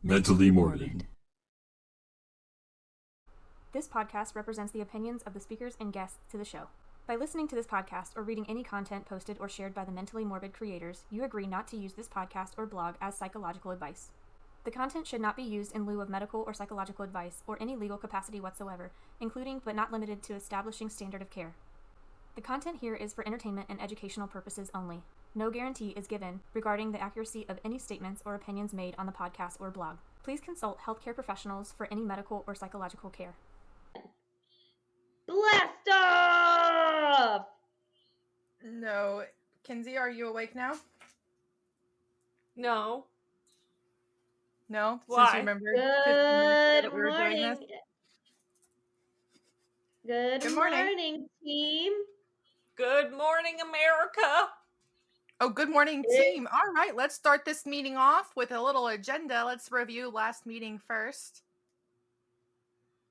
Mentally morbid. This podcast represents the opinions of the speakers and guests to the show. By listening to this podcast or reading any content posted or shared by the Mentally Morbid creators, you agree not to use this podcast or blog as psychological advice. The content should not be used in lieu of medical or psychological advice or any legal capacity whatsoever, including but not limited to establishing standard of care. The content here is for entertainment and educational purposes only. No guarantee is given regarding the accuracy of any statements or opinions made on the podcast or blog. Please consult healthcare professionals for any medical or psychological care. Blast off! No. Kinsey, are you awake now? No. No? Why? Since you remember 15 minutes Good that we were doing this? Good Good morning. morning, team. Good morning, America. Oh, good morning, team. All right, let's start this meeting off with a little agenda. Let's review last meeting first.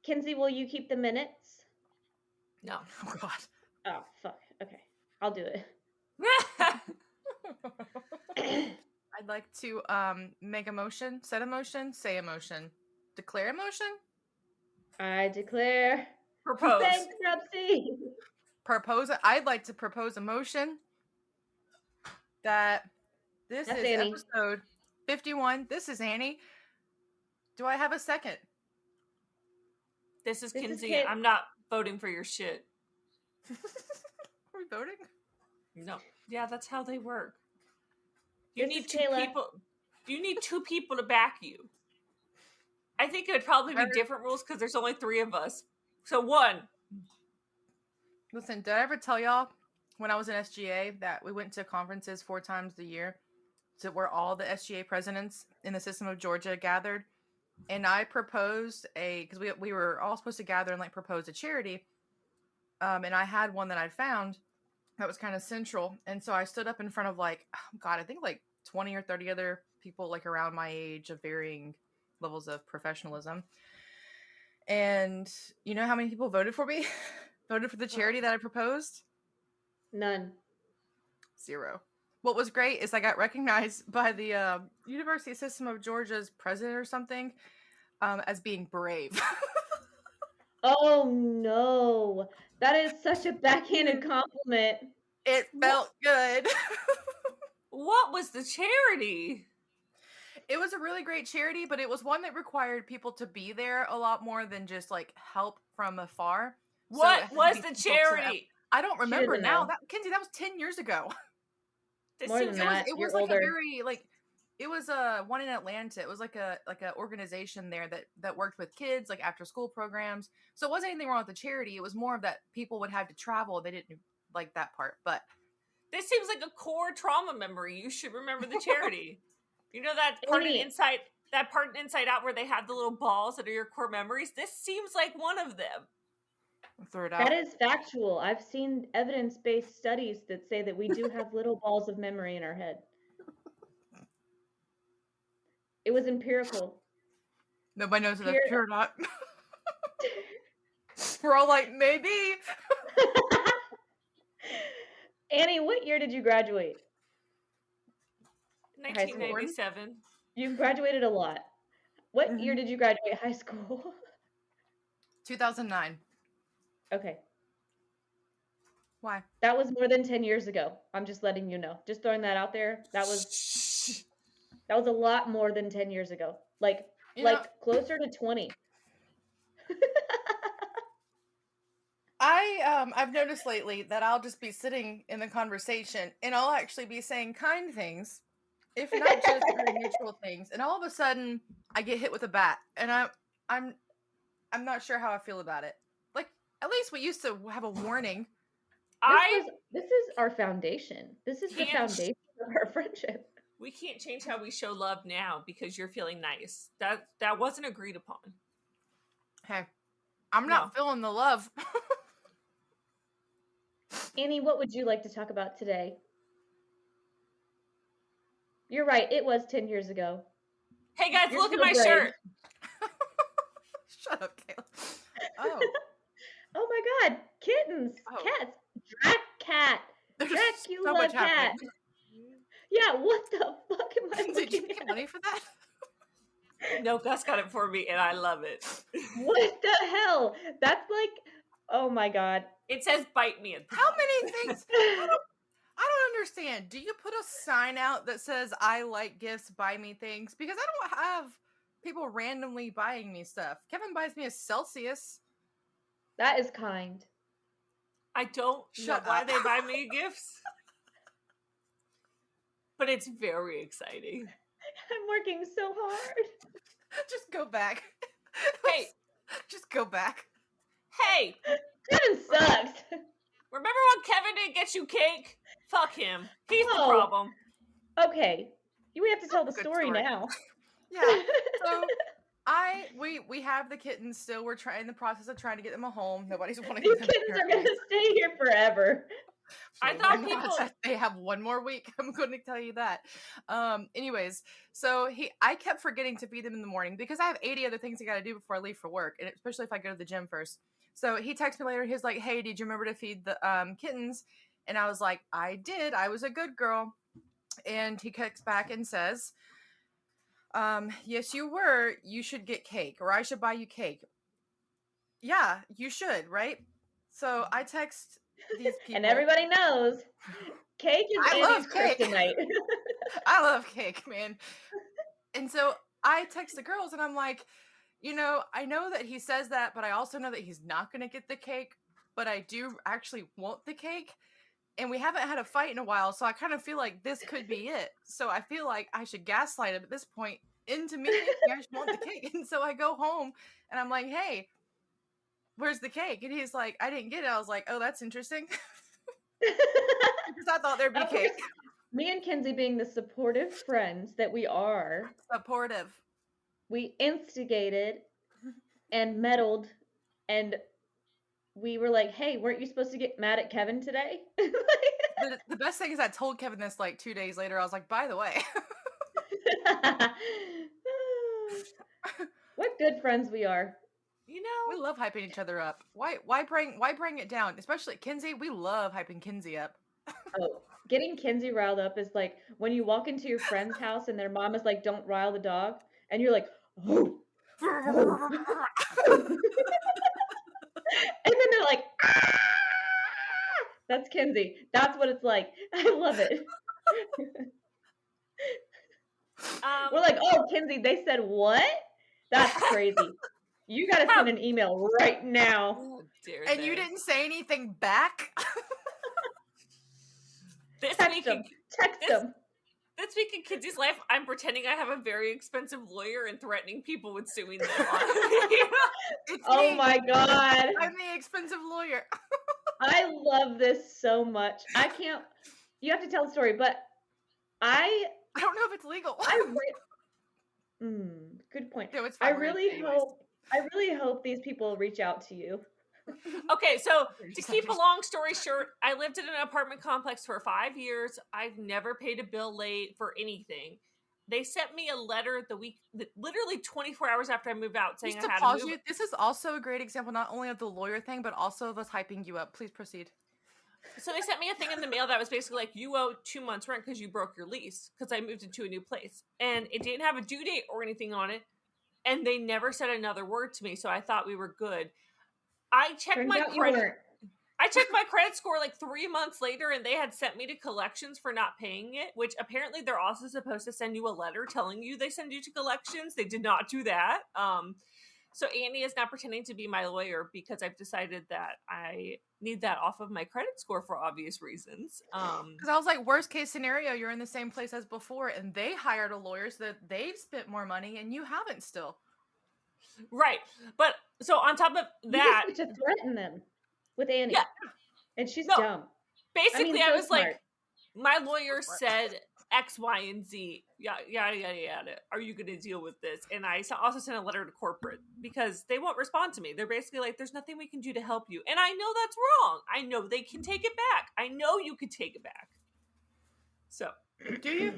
Kinsey, will you keep the minutes? No. Oh, God. Oh, fuck. Okay. I'll do it. I'd like to make a motion, set a motion, say a motion, declare a motion. I declare Propose. bankruptcy. I'd like to propose a motion that this That's is Annie. episode 51. This is Annie. Do I have a second? This is This is Kinsey. Kit. I'm not voting for your shit. Are we voting? No. Yeah, that's how they work. You This need is two Kayla. people. You need two people to back you. I think it would probably be different rules because there's only 3 of us. So 1. Listen, did I ever tell y'all when I was in SGA that we went to conferences 4 times a year to where all the SGA presidents in the system of Georgia gathered? And I proposed because we were all supposed to gather and like propose a charity. And I had one that I'd found that was kind of central. And so I stood up in front of I think like 20 or 30 other people like around my age of varying levels of professionalism. And you know how many people voted for me? Voted for the charity that I proposed? None. 0. What was great is I got recognized by the University System of Georgia's president or something as being brave. Oh, no. That is such a backhanded compliment. It felt good. What was the charity? It was a really great charity, but it was one that required people to be there a lot more than just like help from afar. What So was it had the to be people to- charity? I don't remember doesn't now. know. Kinsey, that was 10 years ago. This More seems than that. It You're was like older. a very it was one in Atlanta. It was like a organization there that worked with kids like after school programs. So it wasn't anything wrong with the charity. It was more of that people would have to travel. They didn't like that part, but This seems like a core trauma memory. You should remember the charity. You know that part in Annie. Inside Out where they have the little balls that are your core memories? This seems like one of them. throw it out. That is factual. I've seen evidence-based studies that say that we do have little balls of memory in our head. It was empirical. Nobody knows if that's Here- true or not. We're all like, maybe. Annie, what year did you graduate? High school. 1997. You've graduated a lot. What year did you graduate high school? 2009. Okay. Why? That was more than 10 years ago. I'm just letting you know. Just throwing that out there. That was a lot more than 10 years ago. You know, Closer to 20. I've noticed lately that I'll just be sitting in the conversation and I'll actually be saying kind things, if not just very neutral things, and all of a sudden I get hit with a bat, and I'm not sure how I feel about it. Like, at least we used to have a warning. This is our foundation. This is the Can't- foundation of our friendship. We can't change how we show love now because you're feeling nice. That wasn't agreed upon. Hey, I'm not feeling the love. Annie, what would you like to talk about today? You're right. It was 10 years ago. Hey guys, You're look at so my brave. shirt. Shut up, Kayla. Oh, Oh my God. Kittens. Oh. Cats. Drat cat. Dracula so much cat. happening. Yeah, what the fuck am I Did you looking get at? money for that? No, Gus got it for me, and I love it. What the hell? That's like, oh my god. It says "bite me" at the How top. many things? I don't understand. Do you put a sign out that says "I like gifts, buy me things"? Because I don't have people randomly buying me stuff. Kevin buys me a Celsius. That is kind. I don't Shut know why up. they buy me gifts, but it's very exciting. I'm working so hard. Just go back. Hey, Just go back. hey, Kevin sucks. remember when Kevin didn't get you cake? Fuck him. He's the Oh. problem. Okay. We have to tell the Good story story. now. Yeah. So we have the kittens still. We're in the process of trying to get them a home. Nobody's wanting These them. kittens are gonna stay here forever. I So thought they're not. people- They have one more week. I'm going to tell you that. Anyways, so I kept forgetting to feed them in the morning because I have 80 other things I got to do before I leave for work, and especially if I go to the gym first. So he texted me later. He's like, "Hey, did you remember to feed the kittens?" And I was like, "I did. I was a good girl." And he kicks back and says, "Yes, you were. You should get cake, or I should buy you cake." Yeah, you should, right? So I text these people. And everybody knows cake is I Annie's love cake. kryptonite. I love cake, man. And so I text the girls and I'm like, I know that he says that, but I also know that he's not going to get the cake, but I do actually want the cake. And we haven't had a fight in a while, so I kind of feel like this could be it. So I feel like I should gaslight him at this point into me thinking I just want the cake. And so I go home and I'm like, "Hey, where's the cake?" And he's like, "I didn't get it." I was like, "Oh, that's interesting." Because I thought there'd be Of cake. course, me and Kinsey being the supportive friends that we are, Supportive. we instigated and meddled, and we were like, "Hey, weren't you supposed to get mad at Kevin today?" The best thing is I told Kevin this like 2 days later. I was like, "By the way." What good friends we are. You know, We love hyping each other up. Why bring it down? Especially Kinsey, we love hyping Kinsey up. Oh, getting Kinsey riled up is like when you walk into your friend's house and their mom is like, "Don't rile the dog," and you're like, "Oh." And then they're like, "Ah!" That's Kinsey. That's what it's like. I love it. We're like, "Oh, Kinsey, they said what? That's crazy. You got to send an email right now." oh, dear And you they. didn't say anything back? This Text week, them. Text them. this week in Kinsey's life, I'm pretending I have a very expensive lawyer and threatening people with suing them. It's Oh me. my god. I'm the expensive lawyer. I love this so much. I can't. You have to tell the story, but I don't know if it's legal. good point. No, it's I fine. We're gonna- really hope these people reach out to you. Okay, so to Just keep a like- long story short, I lived in an apartment complex for 5 years. I've never paid a bill late for anything. They sent me a letter literally 24 hours after I moved out saying Just to I had pause to move. you, this is also a great example not only of the lawyer thing, but also of us hyping you up. Please proceed. So they sent me a thing in the mail that was basically like, you owe 2 months rent because you broke your lease because I moved into a new place. And it didn't have a due date or anything on it. And they never said another word to me. So I thought we were good. I checked Turns my out you credit. weren't. I checked my credit score like 3 months later, and they had sent me to collections for not paying it, which apparently they're also supposed to send you a letter telling you they send you to collections. They did not do that. So Annie is now pretending to be my lawyer because I've decided that I need that off of my credit score for obvious reasons. Because I was like, worst case scenario, you're in the same place as before, and they hired a lawyer so that they've spent more money, and you haven't still. Right. But so on top of You that, just get to threaten them with Annie. Yeah. And she's No. dumb. basically so I was smart. like, my lawyer Smart. said X, Y, and Z. Yada, yada, yada, yada. Are you going to deal with this? And I also sent a letter to corporate because they won't respond to me. They're basically like, there's nothing we can do to help you. And I know that's wrong. I know they can take it back. I know you could take it back. So, Do you?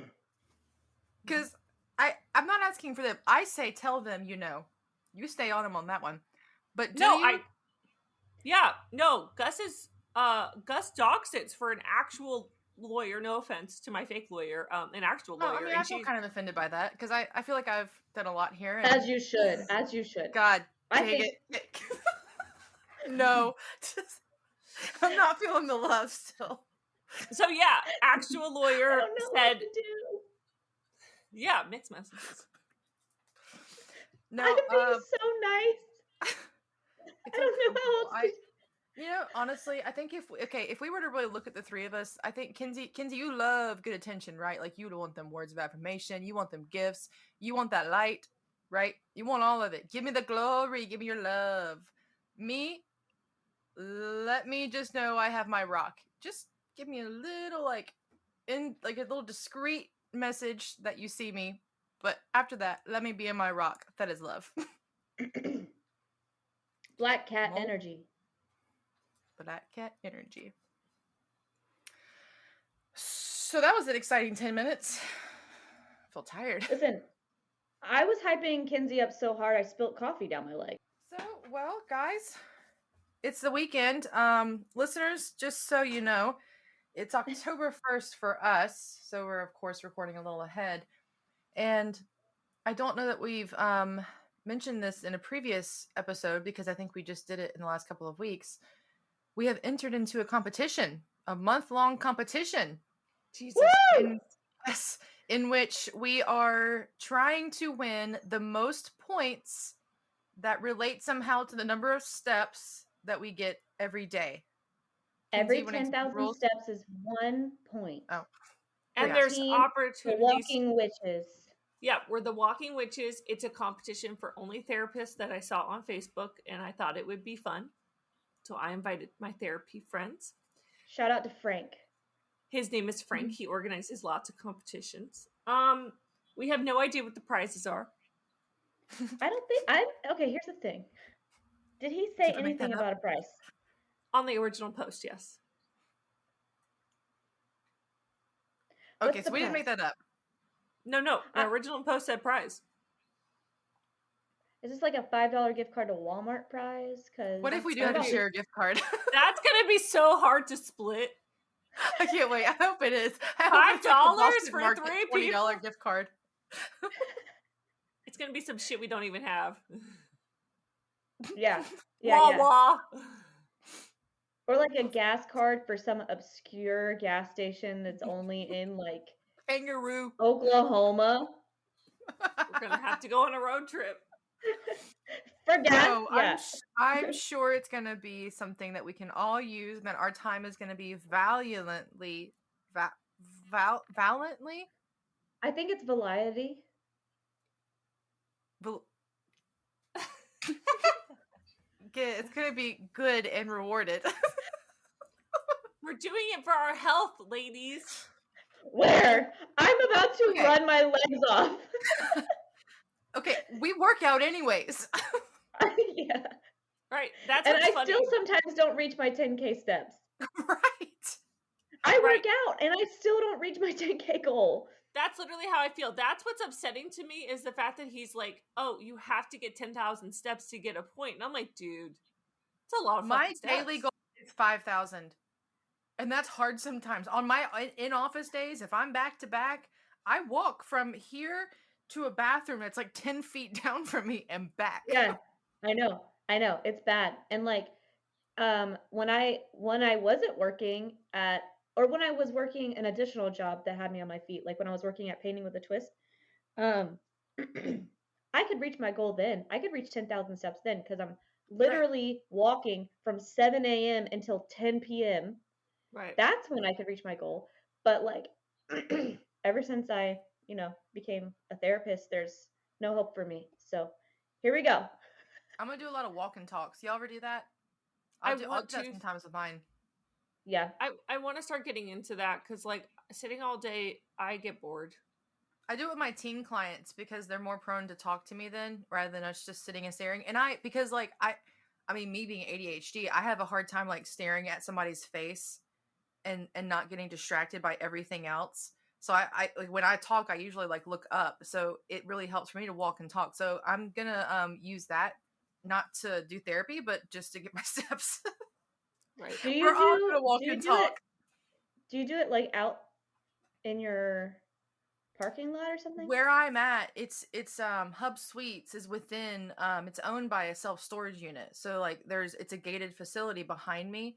Because I'm not asking for them. I say tell them, you stay on them on that one. But do you? Gus dog sits for an actual lawyer, no offense to my fake lawyer, an actual Oh, lawyer. I mean, and I feel kind of offended by that because I feel like I've done a lot here. And As you should. As you should. God, I dang think it. No, I'm not feeling the love still. So yeah, actual I lawyer don't know said, what to do. yeah, mixed messages. No, I'm being so nice. it's I don't know how uncomfortable. else to. You know, honestly, I think if we were to really look at the three of us, I think Kinsey, you love good attention, right? Like you would want them words of affirmation, you want them gifts, you want that light, right? You want all of it. Give me the glory, give me your love. Me, let me just know I have my rock. Just give me a little a little discreet message that you see me. But after that, let me be in my rock. That is love. Black cat Mole. energy. Black cat energy. So that was an exciting 10 minutes. I feel tired. Listen, I was hyping Kinsey up so hard I spilt coffee down my leg. So, well, guys, it's the weekend. Listeners, just so you know, it's October 1st for us. So we're, of course, recording a little ahead. And I don't know that we've mentioned this in a previous episode because I think we just did it in the last couple of weeks. We have entered into a competition, a month-long competition. Jesus. In which we are trying to win the most points that relate somehow to the number of steps that we get every day. Every Kinsey, 10,000 steps is 1 point. Oh. And The there's team, opportunities. The walking witches. Yeah, we're the Walking Witches. It's a competition for only therapists that I saw on Facebook, and I thought it would be fun. So I invited my therapy friends. Shout out to Frank. His name is Frank. He organizes lots of competitions. We have no idea what the prizes are. Okay, here's the thing. Did he say anything about a price? On the original post, yes. Okay, so we didn't make that up. No. The original post said prize. Is this like a $5 gift card to Walmart prize? What if we do have to share a gift card? That's going to be so hard to split. I can't wait. I hope it is. $5 for 3 people? $20 gift card. It's going to be some shit we don't even have. Yeah. Wah. Or like a gas card for some obscure gas station that's only in like Kangaroo, Oklahoma. We're going to have to go on a road trip. For gas? No, yeah. I'm sure it's going to be something that we can all use and that our time is going to be valiantly. I think it's validity. It's going to be good and rewarded. We're doing it for our health, ladies. Where? I'm about to run my legs off. Okay, we work out anyways. Yeah. Right. That's and I funny. still sometimes don't reach my 10K steps. Right. I work out and I still don't reach my 10K goal. That's literally how I feel. That's what's upsetting to me is the fact that he's like, oh, you have to get 10,000 steps to get a point. And I'm like, dude, it's a lot of my steps. daily goal is 5,000. And that's hard sometimes. On my in-office days, if I'm back to back, I walk from here to a bathroom that's like 10 feet down from me and back. Yeah, I know. It's bad. And like, when I wasn't working when I was working an additional job that had me on my feet, like when I was working at Painting with a Twist, I could reach my goal then. I could reach 10,000 steps then because I'm literally walking from 7 a.m. until 10 p.m. Right. That's when I could reach my goal. But like, ever since I, became a therapist, there's no hope for me. So here we go. I'm going to do a lot of walk and talks. Y'all ever do that? I'll do that sometimes with mine. Yeah. I want to start getting into that because like sitting all day, I get bored. I do it with my teen clients because they're more prone to talk to me then rather than us just sitting and staring. And me being ADHD, I have a hard time like staring at somebody's face and not getting distracted by everything else. So I like when I talk, I usually like look up. So it really helps for me to walk and talk. So I'm gonna use that not to do therapy, but just to get my steps. Right. We're all gonna walk and talk. Do you do it like out in your parking lot or something? Where I'm at, it's Hub Suites is within it's owned by a self-storage unit. So like it's a gated facility behind me.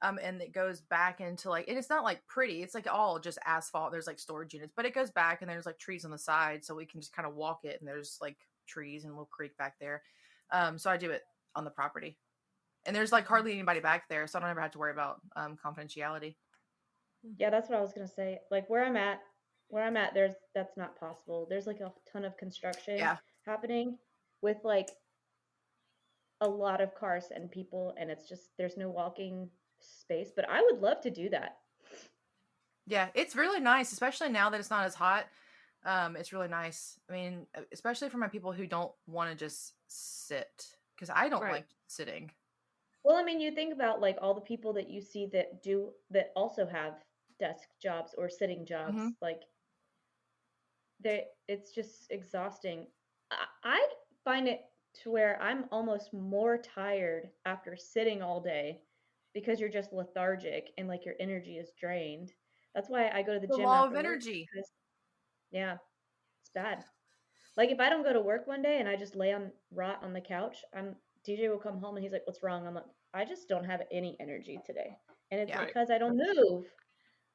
And it goes back into like, and it's not like pretty, it's like all just asphalt. There's like storage units, but it goes back and there's like trees on the side, so we can just kind of walk it, and there's like trees and a little creek back there. So I do it on the property. And there's like hardly anybody back there, so I don't ever have to worry about confidentiality. Yeah, that's what I was gonna say. Like where I'm at, that's not possible. There's like a ton of construction happening with like a lot of cars and people, and it's just there's no walking space. But I would love to do that. Yeah, it's really nice, especially now that it's not as hot. It's really nice. I mean, especially for my people who don't want to just sit, because I don't like sitting. Well, I mean, you think about like all the people that you see that also have desk jobs or sitting jobs, like it's just exhausting. I find it to where I'm almost more tired after sitting all day because you're just lethargic and like your energy is drained. That's why I go to the gym law after of energy. Yeah, it's bad. Like if I don't go to work one day and I just rot on the couch, DJ will come home and he's like, "What's wrong?" I'm like, "I just don't have any energy today," and it's because I don't move.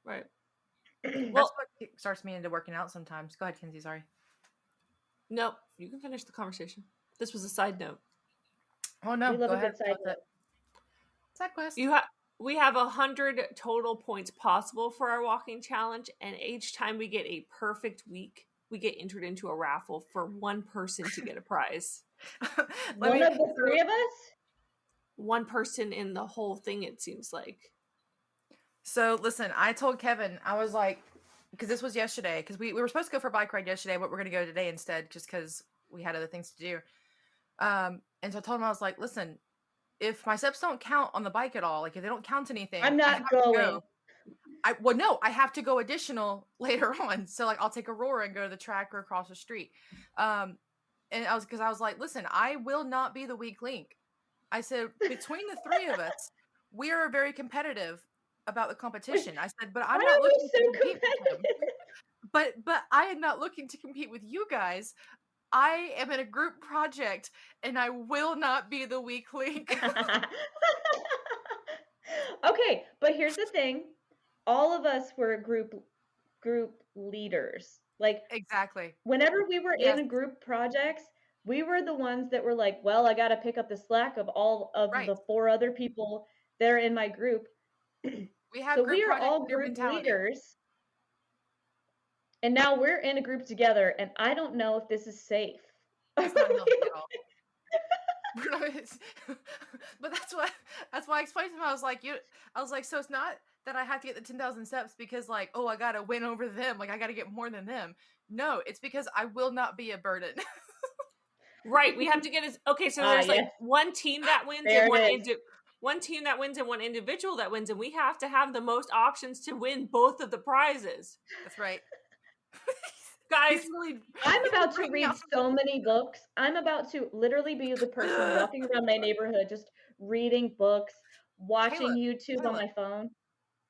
Right. That's what starts me into working out sometimes. Go ahead, Kinsey. Sorry. No, you can finish the conversation. This was a side note. Oh no, we love go a ahead. good side note. Side quest. We have 100 total points possible for our walking challenge, and each time we get a perfect week, we get entered into a raffle for one person to get a prize. One of the three of us? One person in the whole thing, it seems like. So listen, I told Kevin, I was like, because this was yesterday, because we were supposed to go for a bike ride yesterday, but we're going to go today instead, just because we had other things to do. And so I told him, I was like, listen, if my steps don't count on the bike at all, like if they don't count anything, I'm not going. No, I have to go additional later on. So like I'll take Aurora and go to the track or across the street. And I was like, listen, I will not be the weak link. I said, between the three of us, we are very competitive about the competition. I said, but I'm not looking to compete with them. But I am not looking to compete with you guys. I am in a group project, and I will not be the weak link. Okay, but here's the thing. All of us were group leaders. Like exactly. Whenever we were in group projects, we were the ones that were like, well, I got to pick up the slack of all of the 4 other people that are in my group. We have so we are all group leaders. And now we're in a group together, and I don't know if this is safe. It's not healthy at all. But that's why I explained to him. I was like, so it's not that I have to get the 10,000 steps because like, oh, I got to win over them. Like I got to get more than them. No, it's because I will not be a burden. Right. We have to get so there's like one team that wins and one team that wins and one individual that wins, and we have to have the most options to win both of the prizes. That's right. Guys, I'm about to read so many books. I'm about to literally be the person walking around my neighborhood just reading books, watching YouTube on my phone.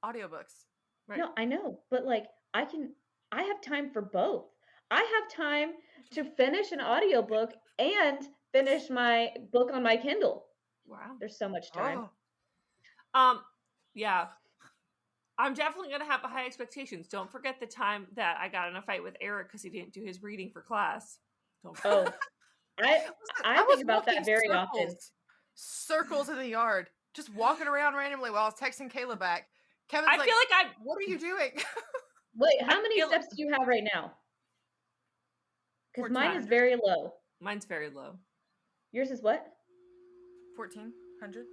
Audiobooks. Right. No, I know, but like I have time for both. I have time to finish an audiobook and finish my book on my Kindle. Wow. There's so much time. Yeah. I'm definitely going to have high expectations. Don't forget the time that I got in a fight with Eric because he didn't do his reading for class. I think about that very often. Circles in the yard, just walking around randomly while I was texting Kayla back. Kevin's feel like what are you doing? Wait, how many steps do you have right now? Because mine is very low. Mine's very low. Yours is what? 1,400.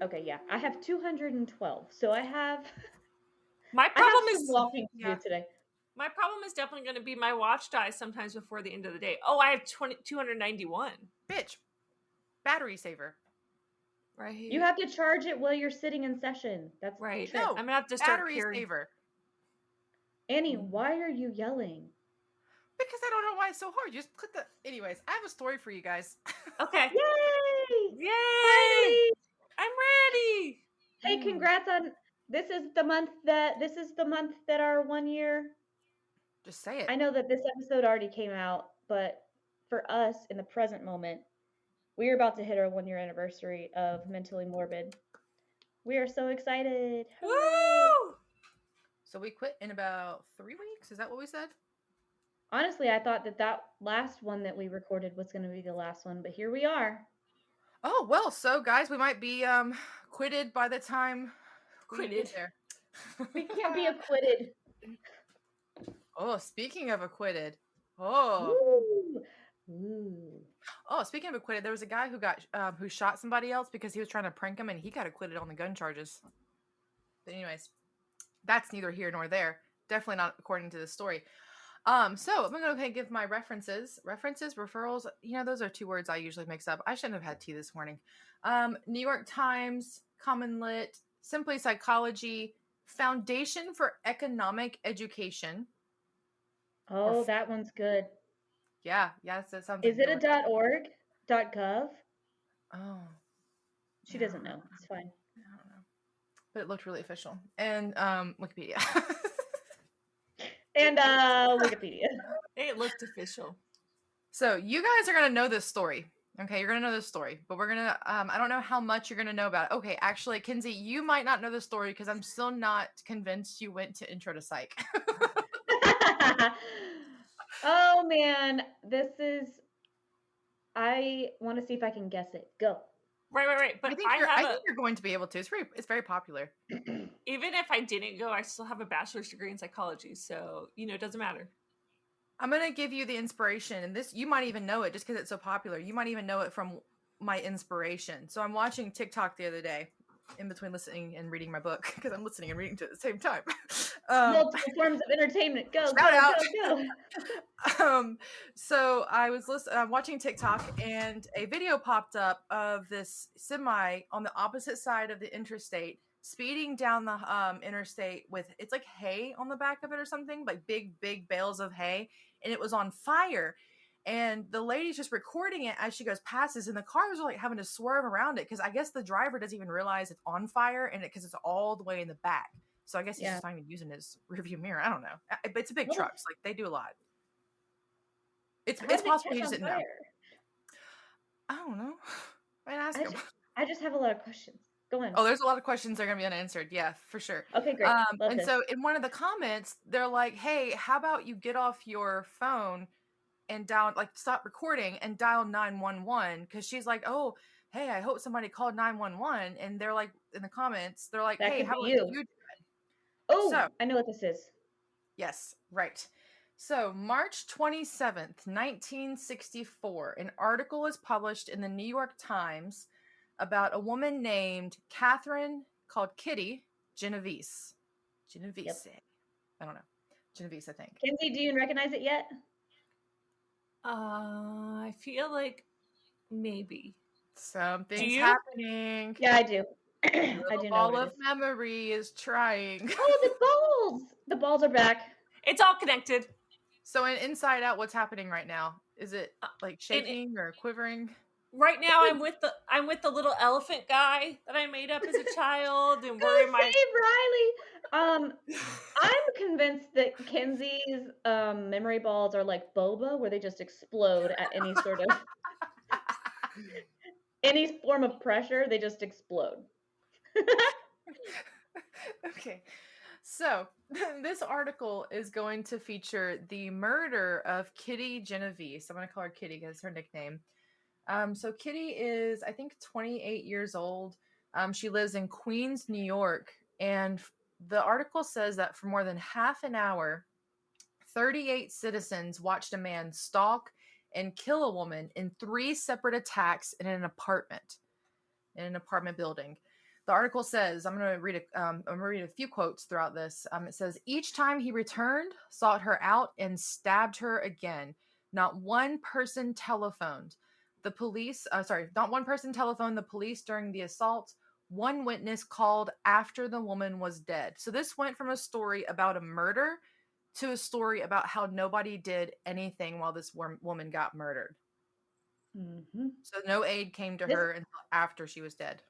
Okay, yeah. I have 212. So I have my problem is walking to do today. My problem is definitely going to be my watch dies sometimes before the end of the day. Oh, I have 291. Bitch. Battery saver. Right. You have to charge it while you're sitting in session. That's right. No, I'm going to have to start battery saver. Annie, why are you yelling? Because I don't know why it's so hard. You just click the... Anyways, I have a story for you guys. Okay. Yay! Yay! I'm ready! Hey, congrats on This is the month that our 1 year. Just say it. I know that this episode already came out, but for us in the present moment, we are about to hit our 1 year anniversary of Mentally Morbid. We are so excited. Hooray. Woo! So we quit in about 3 weeks. Is that what we said? Honestly, I thought that last one that we recorded was going to be the last one, but here we are. Oh, well, so guys, we might be quitted by the time we get Quitted. there. We can't be acquitted. Oh, speaking of acquitted. Oh. Woo. Ooh. Oh, speaking of acquitted, there was a guy who got who shot somebody else because he was trying to prank him, and he got acquitted on the gun charges. But anyways, that's neither here nor there. Definitely not according to this story. So I'm gonna go ahead and give my references, referrals. You know, those are two words I usually mix up. I shouldn't have had tea this morning. New York Times, Common Lit, Simply Psychology, Foundation for Economic Education. Oh, that one's good. Yeah, that sounds. Is it a .org, .gov? Oh, she doesn't know. It's fine. I don't know, but it looked really official. And Wikipedia. And Wikipedia. It looked official. So you guys are gonna know this story. Okay, you're gonna know this story, but we're gonna I don't know how much you're gonna know about it. Okay, actually, Kinsey, you might not know the story because I'm still not convinced you went to Intro to Psych. Oh man, I want to see if I can guess it. Go. Right. But I think you're going to be able to. It's very popular. Even if I didn't go, I still have a bachelor's degree in psychology, so it doesn't matter. I'm gonna give you the inspiration, and this you might even know it just because it's so popular. You might even know it from my inspiration. So I'm watching TikTok the other day, in between listening and reading my book, because I'm listening and reading at the same time. Multiple forms of entertainment. Go. So I was watching TikTok, and a video popped up of this semi on the opposite side of the interstate speeding down the interstate with, it's like hay on the back of it or something, like big bales of hay, and it was on fire. And the lady's just recording it as she goes passes, and the cars are like having to swerve around it because I guess the driver doesn't even realize it's on fire, and because it's all the way in the back. So I guess he's just not even using his rearview mirror. I don't know. But it's a big trucks. Like, they do a lot. It's possible he just didn't know. I don't know. I'd ask him. I just have a lot of questions. Go on. Oh, there's a lot of questions that are going to be unanswered. Yeah, for sure. Okay, great. And so in one of the comments, they're like, hey, how about you get off your phone and dial, like, stop recording and dial 911? Because she's like, oh, hey, I hope somebody called 911. And they're like, in the comments, they're like, that hey, how are you doing? Oh, so, I know what this is. Yes, right. So March 27th, 1964, an article is published in the New York Times about a woman named called Kitty Genovese. Genovese. Yep. I don't know. Genovese, I think. Kinsey, do you recognize it yet? I feel like maybe. Something's happening. Yeah, I do. I do know ball of memory is trying. Oh, the balls! The balls are back. It's all connected. So in Inside Out, what's happening right now? Is it like shaking or quivering? Right now, I'm with the little elephant guy that I made up as a child, and we're in my Riley. I'm convinced that Kinsey's memory balls are like boba, where they just explode at any sort of any form of pressure. They just explode. Okay, so this article is going to feature the murder of Kitty Genovese. I'm going to call her Kitty because it's her nickname. So Kitty is, I think, 28 years old. She lives in Queens, New York. And the article says that for more than half an hour, 38 citizens watched a man stalk and kill a woman in 3 separate attacks in an apartment building. The article says, I'm going to read a few quotes throughout this. It says, each time he returned, sought her out, and stabbed her again. Not one person telephoned the police during the assault. One witness called after the woman was dead. So this went from a story about a murder to a story about how nobody did anything while this woman got murdered. Mm-hmm. So no aid came to her until after she was dead.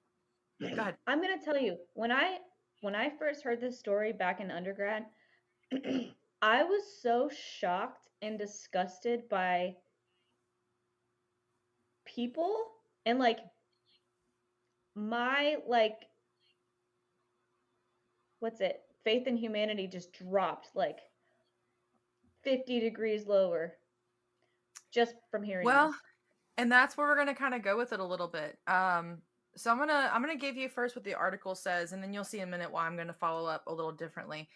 Go ahead. I'm going to tell you, when I when I first heard this story back in undergrad, I was so shocked and disgusted by people, and like my like what's it? Faith in humanity just dropped like 50 degrees lower just from hearing Well, this. and that's where we're going to kind of go with it a little bit. So I'm gonna give you first what the article says, and then you'll see in a minute why I'm going to follow up a little differently.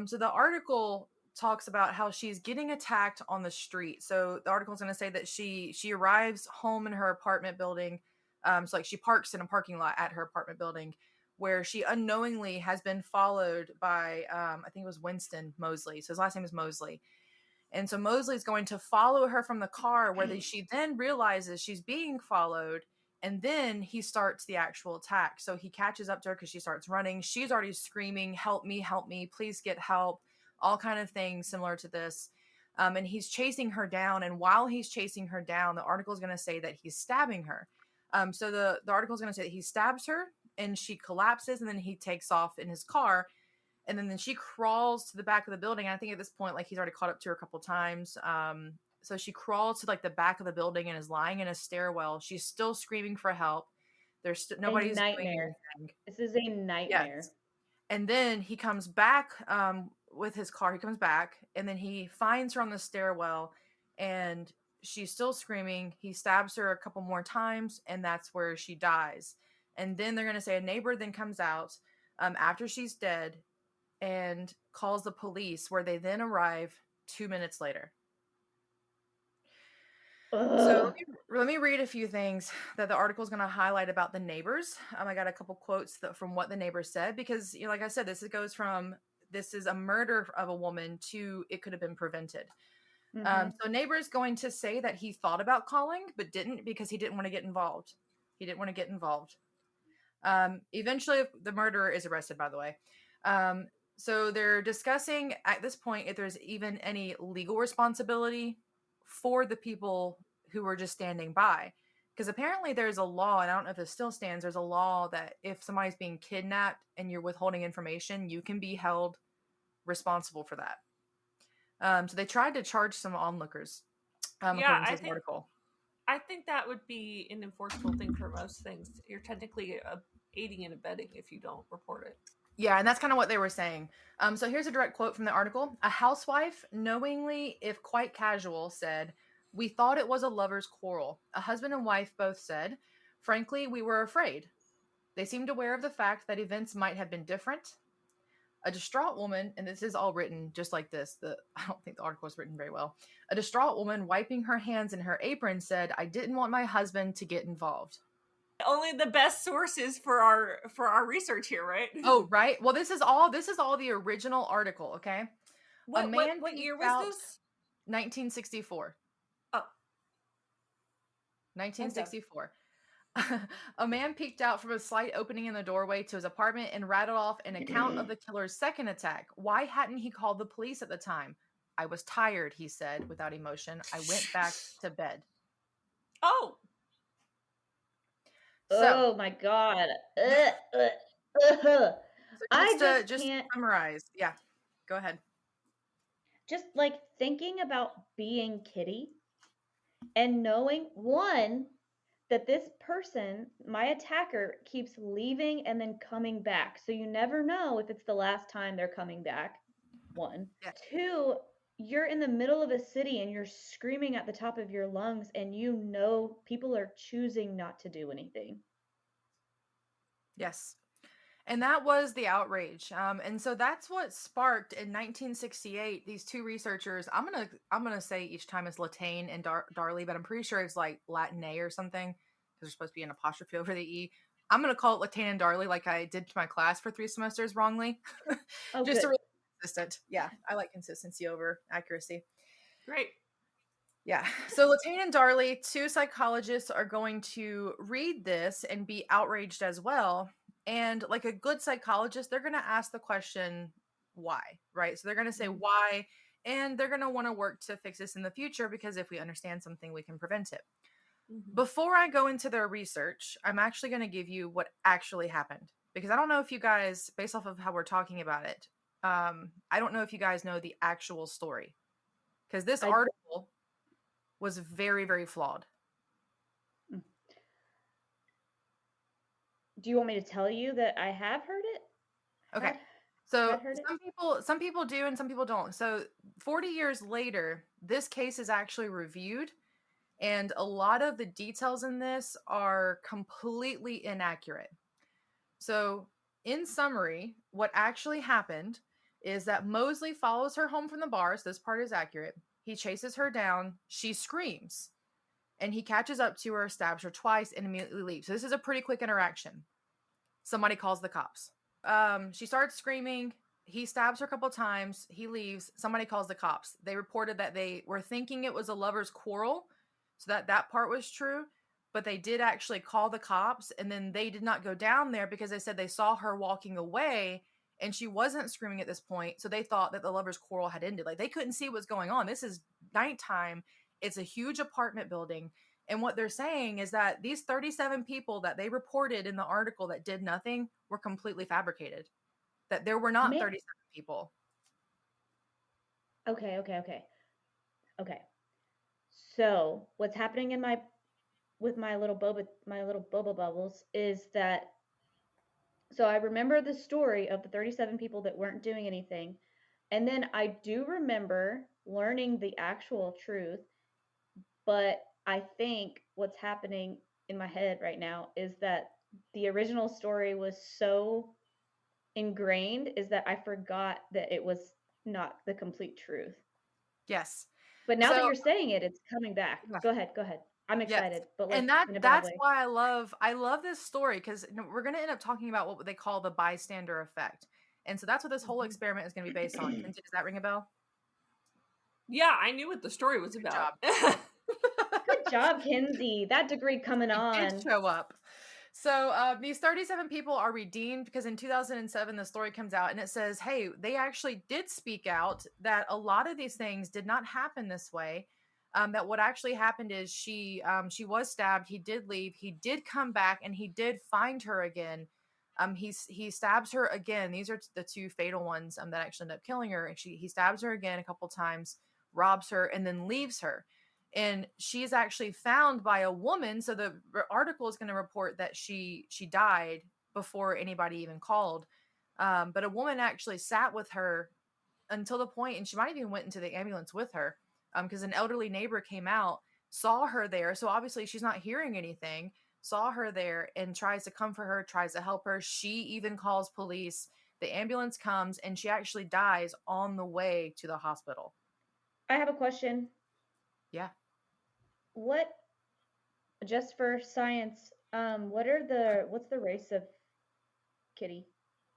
So the article talks about how she's getting attacked on the street. So the article is going to say that she arrives home in her apartment building. So like she parks in a parking lot at her apartment building, where she unknowingly has been followed by I think it was Winston Mosley. So his last name is Mosley. And so Mosley is going to follow her from the car, where she then realizes she's being followed. And then he starts the actual attack. So he catches up to her because she starts running. She's already screaming, help me, please get help. All kind of things similar to this. And he's chasing her down. And while he's chasing her down, the article is going to say that he's stabbing her. So the article is going to say that he stabs her and she collapses, and then he takes off in his car. And then she crawls to the back of the building. And I think at this point, like, he's already caught up to her a couple times. So she crawls to like the back of the building and is lying in a stairwell. She's still screaming for help. There's nobody's doing anything. This is a nightmare. Yes. And then he comes back with his car. He comes back, and then he finds her on the stairwell, and she's still screaming. He stabs her a couple more times, and that's where she dies. And then they're going to say a neighbor then comes out after she's dead and calls the police, where they then arrive 2 minutes later. So let me read a few things that the article is going to highlight about the neighbors. I got a couple quotes from what the neighbors said, because, you know, like I said, this goes from this is a murder of a woman to it could have been prevented. So neighbor is going to say that he thought about calling but didn't, because he didn't want to get involved. Eventually the murderer is arrested, by the way. So they're discussing at this point if there's even any legal responsibility for the people who were just standing by. Because apparently there's a law, and I don't know if this still stands, there's a law that if somebody's being kidnapped and you're withholding information, you can be held responsible for that. So they tried to charge some onlookers, according to this article. I think that would be an enforceable thing for most things. You're technically aiding and abetting if you don't report it. Yeah, and that's kind of what they were saying. So here's a direct quote from the article. A housewife, knowingly, if quite casual, said, "We thought it was a lover's quarrel." A husband and wife both said, "Frankly, we were afraid." They seemed aware of the fact that events might have been different. A distraught woman, and this is all written just like this. I don't think the article was written very well. A distraught woman, wiping her hands in her apron, said, "I didn't want my husband to get involved." Only the best sources for our research here, right? Oh, right. Well, this is all the original article, okay? What year was this? 1964. Oh. 1964. A man peeked out from a slight opening in the doorway to his apartment and rattled off an account of the killer's second attack. Why hadn't he called the police at the time? "I was tired," he said without emotion. "I went back to bed." Oh. Oh my God. So just can't summarize. Yeah, go ahead. Just like thinking about being Kitty and knowing, one, that this person, my attacker, keeps leaving and then coming back. So you never know if it's the last time they're coming back. One. Yeah. Two, you're in the middle of a city and you're screaming at the top of your lungs, and you know people are choosing not to do anything. Yes. And that was the outrage. And so that's what sparked in 1968 these two researchers. I'm gonna say each time it's Latane and Darley, but I'm pretty sure it's like Latin A or something, because there's supposed to be an apostrophe over the E. I'm gonna call it Latane and Darley, like I did to my class for 3 semesters wrongly. Oh, just good. to really consistent. Yeah, I like consistency over accuracy. Great. Yeah. So Latane and Darley, 2 psychologists, are going to read this and be outraged as well. And like a good psychologist, they're going to ask the question, why, right? So they're going to say why, and they're going to want to work to fix this in the future, because if we understand something, we can prevent it. Before I go into their research, I'm actually going to give you what actually happened. because I don't know if you guys, based off of how we're talking about it, I don't know if you guys know the actual story, because this I article was very, very flawed. Do you want me to tell you that I have heard it? Okay. Had So heard it? some people do and some people don't. So 40 years later, this case is actually reviewed, and a lot of the details in this are completely inaccurate. So, in summary, what actually happened is that Mosley follows her home from the bars. This part is accurate. He chases her down. She screams, and he catches up to her, stabs her twice, and immediately leaves. So this is a pretty quick interaction. Somebody calls the cops. She starts screaming. He stabs her a couple times. He leaves. Somebody calls the cops. They reported that they were thinking it was a lover's quarrel, so that part was true. But they did actually call the cops, and then they did not go down there because they said they saw her walking away and she wasn't screaming at this point. So they thought that the lover's quarrel had ended. Like, they couldn't see what's going on. This is nighttime. It's a huge apartment building. And what they're saying is that these 37 people that they reported in the article that did nothing were completely fabricated. That there were not 37 people. Okay. So what's happening in with my little boba bubbles is that, so I remember the story of the 37 people that weren't doing anything, and then I do remember learning the actual truth, but I think what's happening in my head right now is that the original story was so ingrained is that I forgot that it was not the complete truth. Yes. But now that So you're saying it, it's coming back. yeah. Go ahead. I'm Yes. excited, but like And in a bad that's way. why I love this story, because we're going to end up talking about what they call the bystander effect. And so that's what this whole experiment is going to be based on. Does that ring a bell? Yeah, I knew what the story was about. Good job, Kinsey. That degree coming It on. did show up. So these 37 people are redeemed because in 2007 the story comes out and it says, hey, they actually did speak out that a lot of these things did not happen this way. That what actually happened is she was stabbed. He did leave. He did come back and he did find her again. He stabs her again. These are the two fatal ones that actually end up killing her. And he stabs her again a couple times, robs her, and then leaves her. And she's actually found by a woman. So the article is going to report that she died before anybody even called. But a woman actually sat with her until the point, and she might have even went into the ambulance with her, because an elderly neighbor came out, saw her there. So obviously she's not hearing anything, saw her there and tries to comfort her, tries to help her. She even calls police. The ambulance comes and she actually dies on the way to the hospital. I have a question. Yeah. What, just for science, what's the race of Kitty?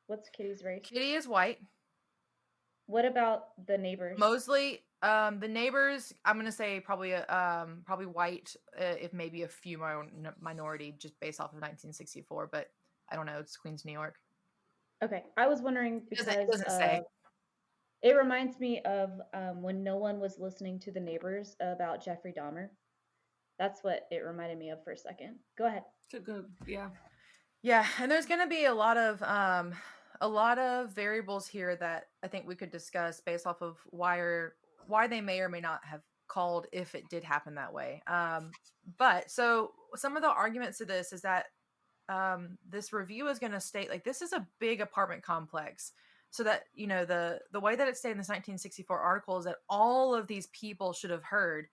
What's Kitty's race? Kitty is white. What about the neighbors? Mosley, the neighbors, I'm gonna say probably white, if maybe a few minority, just based off of 1964. But I don't know. It's Queens, New York. Okay, I was wondering because It doesn't say. It reminds me of when no one was listening to the neighbors about Jeffrey Dahmer. That's what it reminded me of for a second. Go ahead. It's a good, yeah. Yeah, and there's going to be a lot of variables here that I think we could discuss based off of why they may or may not have called if it did happen that way. But so some of the arguments to this is that this review is going to state like this is a big apartment complex. So that, the way that it stated in this 1964 article is that all of these people should have heard.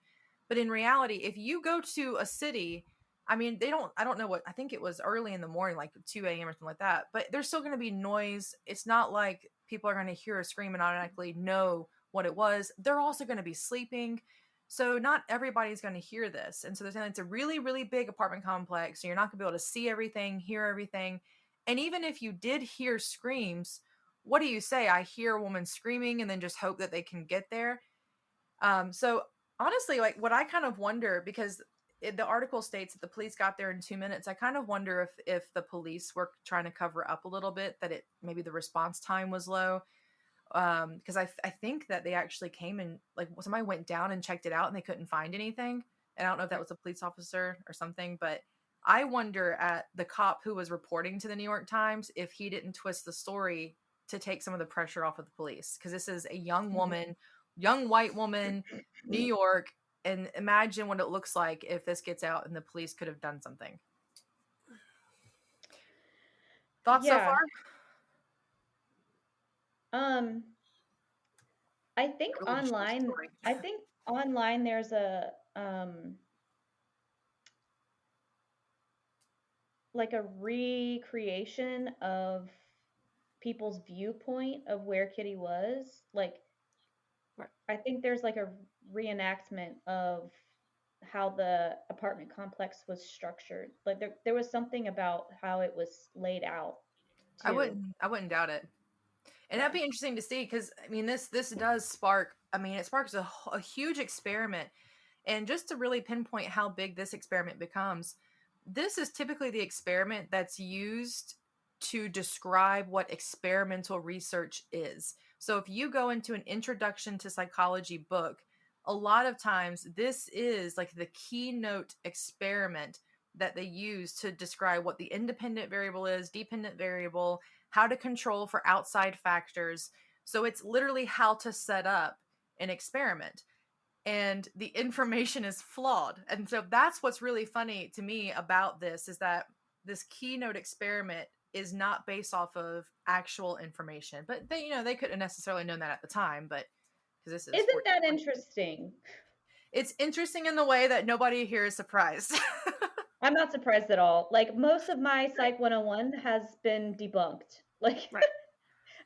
But in reality, if you go to a city, I mean, I don't know what, I think it was early in the morning, like 2 a.m. or something like that, but there's still going to be noise. It's not like people are going to hear a scream and automatically know what it was. They're also going to be sleeping. So not everybody's going to hear this. And so they're saying it's a really, really big apartment complex. So you're not going to be able to see everything, hear everything. And even if you did hear screams, what do you say? I hear a woman screaming and then just hope that they can get there. So honestly, like what I kind of wonder, because the article states that the police got there in 2 minutes. I kind of wonder if the police were trying to cover up a little bit, that maybe the response time was low. Because I think that they actually came and like somebody went down and checked it out and they couldn't find anything. And I don't know if that was a police officer or something, but I wonder at the cop who was reporting to the New York Times if he didn't twist the story to take some of the pressure off of the police. Because this is a young woman, young white woman, New York. And imagine what it looks like if this gets out and the police could have done something. Thoughts so far? I think online there's a like a recreation of people's viewpoint of where Kitty was. Like, I think there's like a reenactment of how the apartment complex was structured. Like there was something about how it was laid out too. I wouldn't doubt it. And that'd be interesting to see, because I mean this does spark, I mean, it sparks a huge experiment. And just to really pinpoint how big this experiment becomes, this is typically the experiment that's used to describe what experimental research is. So if you go into an introduction to psychology book, a lot of times this is like the keynote experiment that they use to describe what the independent variable is, dependent variable, how to control for outside factors. So it's literally how to set up an experiment. And the information is flawed. And so that's what's really funny to me about this, is that this keynote experiment is not based off of actual information. But they couldn't necessarily known that at the time, but because this is Isn't that interesting? It's interesting in the way that nobody here is surprised. I'm not surprised at all. Like, most of my Psych 101 has been debunked. Like, Right.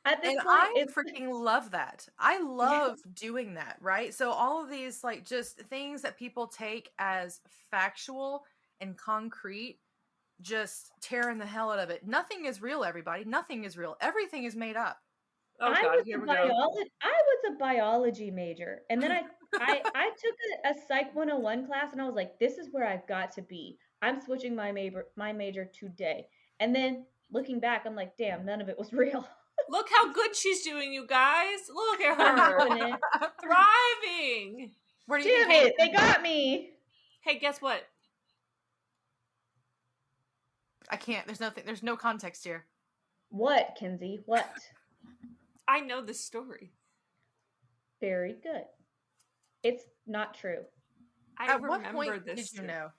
at this And point, I freaking love that. I love doing that, right? So all of these, like, just things that people take as factual and concrete, just tearing the hell out of it. Nothing is real, everybody. Nothing is real. Everything is made up. Oh God, here we go. I was a biology major, and then I took a Psych 101 class, and I was like, this is where I've got to be. I'm switching my major today. And then looking back, I'm like, damn, none of it was real. Look how good she's doing, you guys. Look at her. Thriving. Where do you Damn it, they got me. Hey, guess what? I can't. There's no context here. What, Kinsey? What? I know this story. Very good. It's not true. At what point did you know?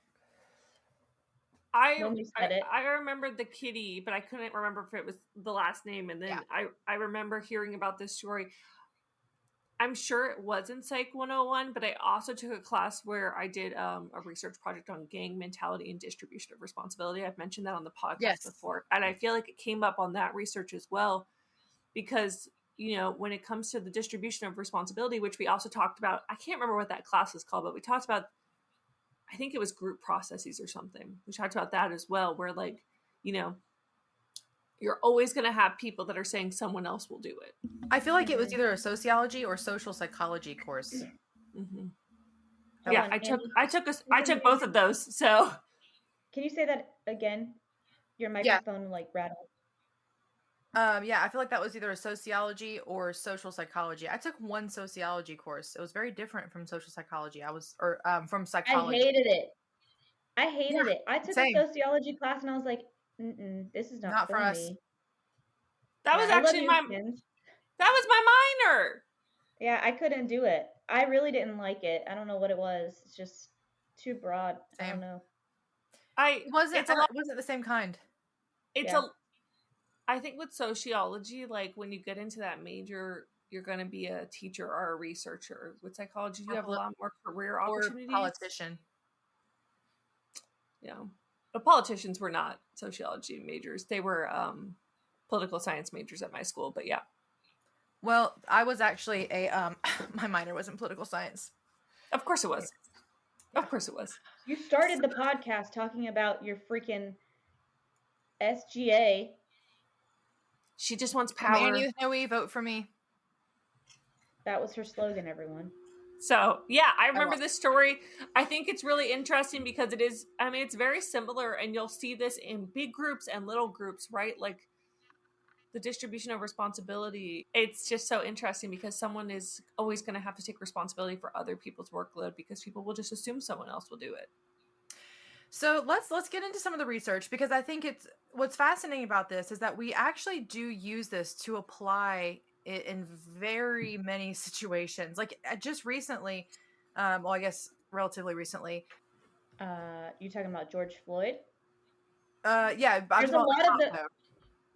When you said it. I remembered the Kitty, but I couldn't remember if it was the last name. And then I remember hearing about this story. I'm sure it was in Psych 101, but I also took a class where I did a research project on gang mentality and distribution of responsibility. I've mentioned that on the podcast before. And I feel like it came up on that research as well, because, when it comes to the distribution of responsibility, which we also talked about, I can't remember what that class is called, but we talked about, I think it was group processes or something. We talked about that as well, where you're always going to have people that are saying someone else will do it. I feel like it was either a sociology or social psychology course. Mm-hmm. Yeah, I took both of those. So, can you say that again? Your microphone rattled. Yeah, I feel like that was either a sociology or social psychology. I took one sociology course. It was very different from social psychology. From psychology. I hated it. I took a sociology class and I was like, this is not for us. Me. That was actually that was my minor. Yeah, I couldn't do it. I really didn't like it. I don't know what it was. It's just too broad. Same. I don't know. It wasn't the same kind. I think with sociology, like when you get into that major, you're going to be a teacher or a researcher. With psychology, you have a lot more career opportunities. Or politician. Yeah. But politicians were not sociology majors. They were political science majors at my school, but yeah. Well, I was actually my minor was in political science. Of course it was. Of course it was. You started the podcast talking about your freaking SGA. She just wants power. Anni with no E, vote for me. That was her slogan, everyone. So, yeah, I remember this story. I think it's really interesting because it's very similar, and you'll see this in big groups and little groups, right? Like the distribution of responsibility. It's just so interesting because someone is always going to have to take responsibility for other people's workload because people will just assume someone else will do it. So let's get into some of the research, because I think it's what's fascinating about this is that we actually do use this to apply it in very many situations. Like just recently, well, I guess relatively recently. You talking about George Floyd? Yeah, I'm There's talking a about lot of the Tahoe.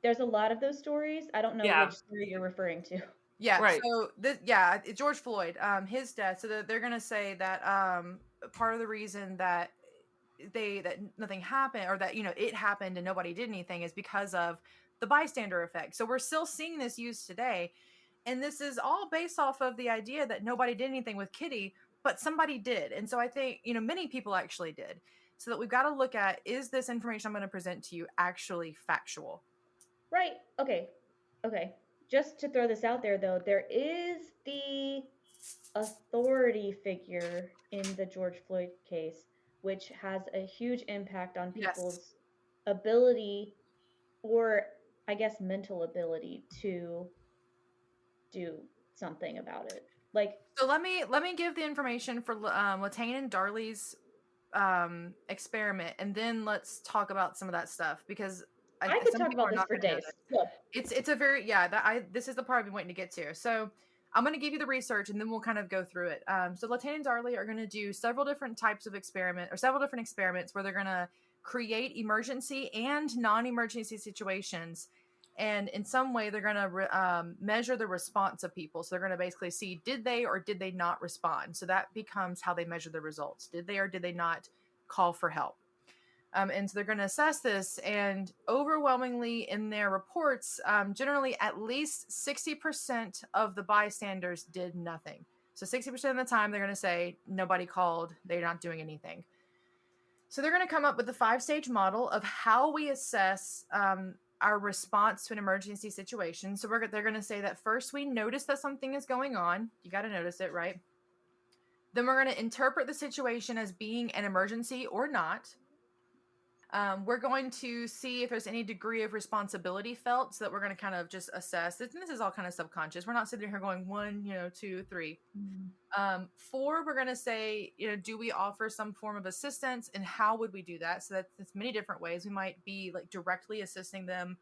there's a lot of those stories. I don't know Yeah. which story you're referring to. Yeah, Right. so George Floyd, his death. So they're gonna say that part of the reason that that nothing happened, or that it happened and nobody did anything, is because of the bystander effect. So we're still seeing this used today, and this is all based off of the idea that nobody did anything with Kitty, but somebody did. And so I think many people actually did. So that we've got to look at, is this information I'm going to present to you actually factual? Right. Okay. Okay. Just to throw this out there, though, there is the authority figure in the George Floyd case, which has a huge impact on Yes. people's ability, or I guess mental ability, to do something about it. Like, So let me give the information for Latane and Darley's experiment, and then let's talk about some of that stuff, because I could some talk people about are this not for going to know days. this. Go. It's a very, this is the part I've been waiting to get to. So I'm going to give you the research, and then we'll kind of go through it. So Latane and Darley are going to do several different types of several different experiments where they're going to create emergency and non-emergency situations. And in some way, they're going to measure the response of people. So they're going to basically see, did they or did they not respond? So that becomes how they measure the results. Did they or did they not call for help? And so they're going to assess this, and overwhelmingly in their reports, generally at least 60% of the bystanders did nothing. So 60% of the time, they're going to say, nobody called, they're not doing anything. So they're going to come up with the 5-stage model of how we assess our response to an emergency situation. So they're going to say that first we notice that something is going on. You got to notice it, right? Then we're going to interpret the situation as being an emergency or not. We're going to see if there's any degree of responsibility felt, so that we're going to kind of just assess. This is all kind of subconscious. We're not sitting here going 1, 2, 3. 4, we're going to say, do we offer some form of assistance, and how would we do that? So that's many different ways. We might be like directly assisting them,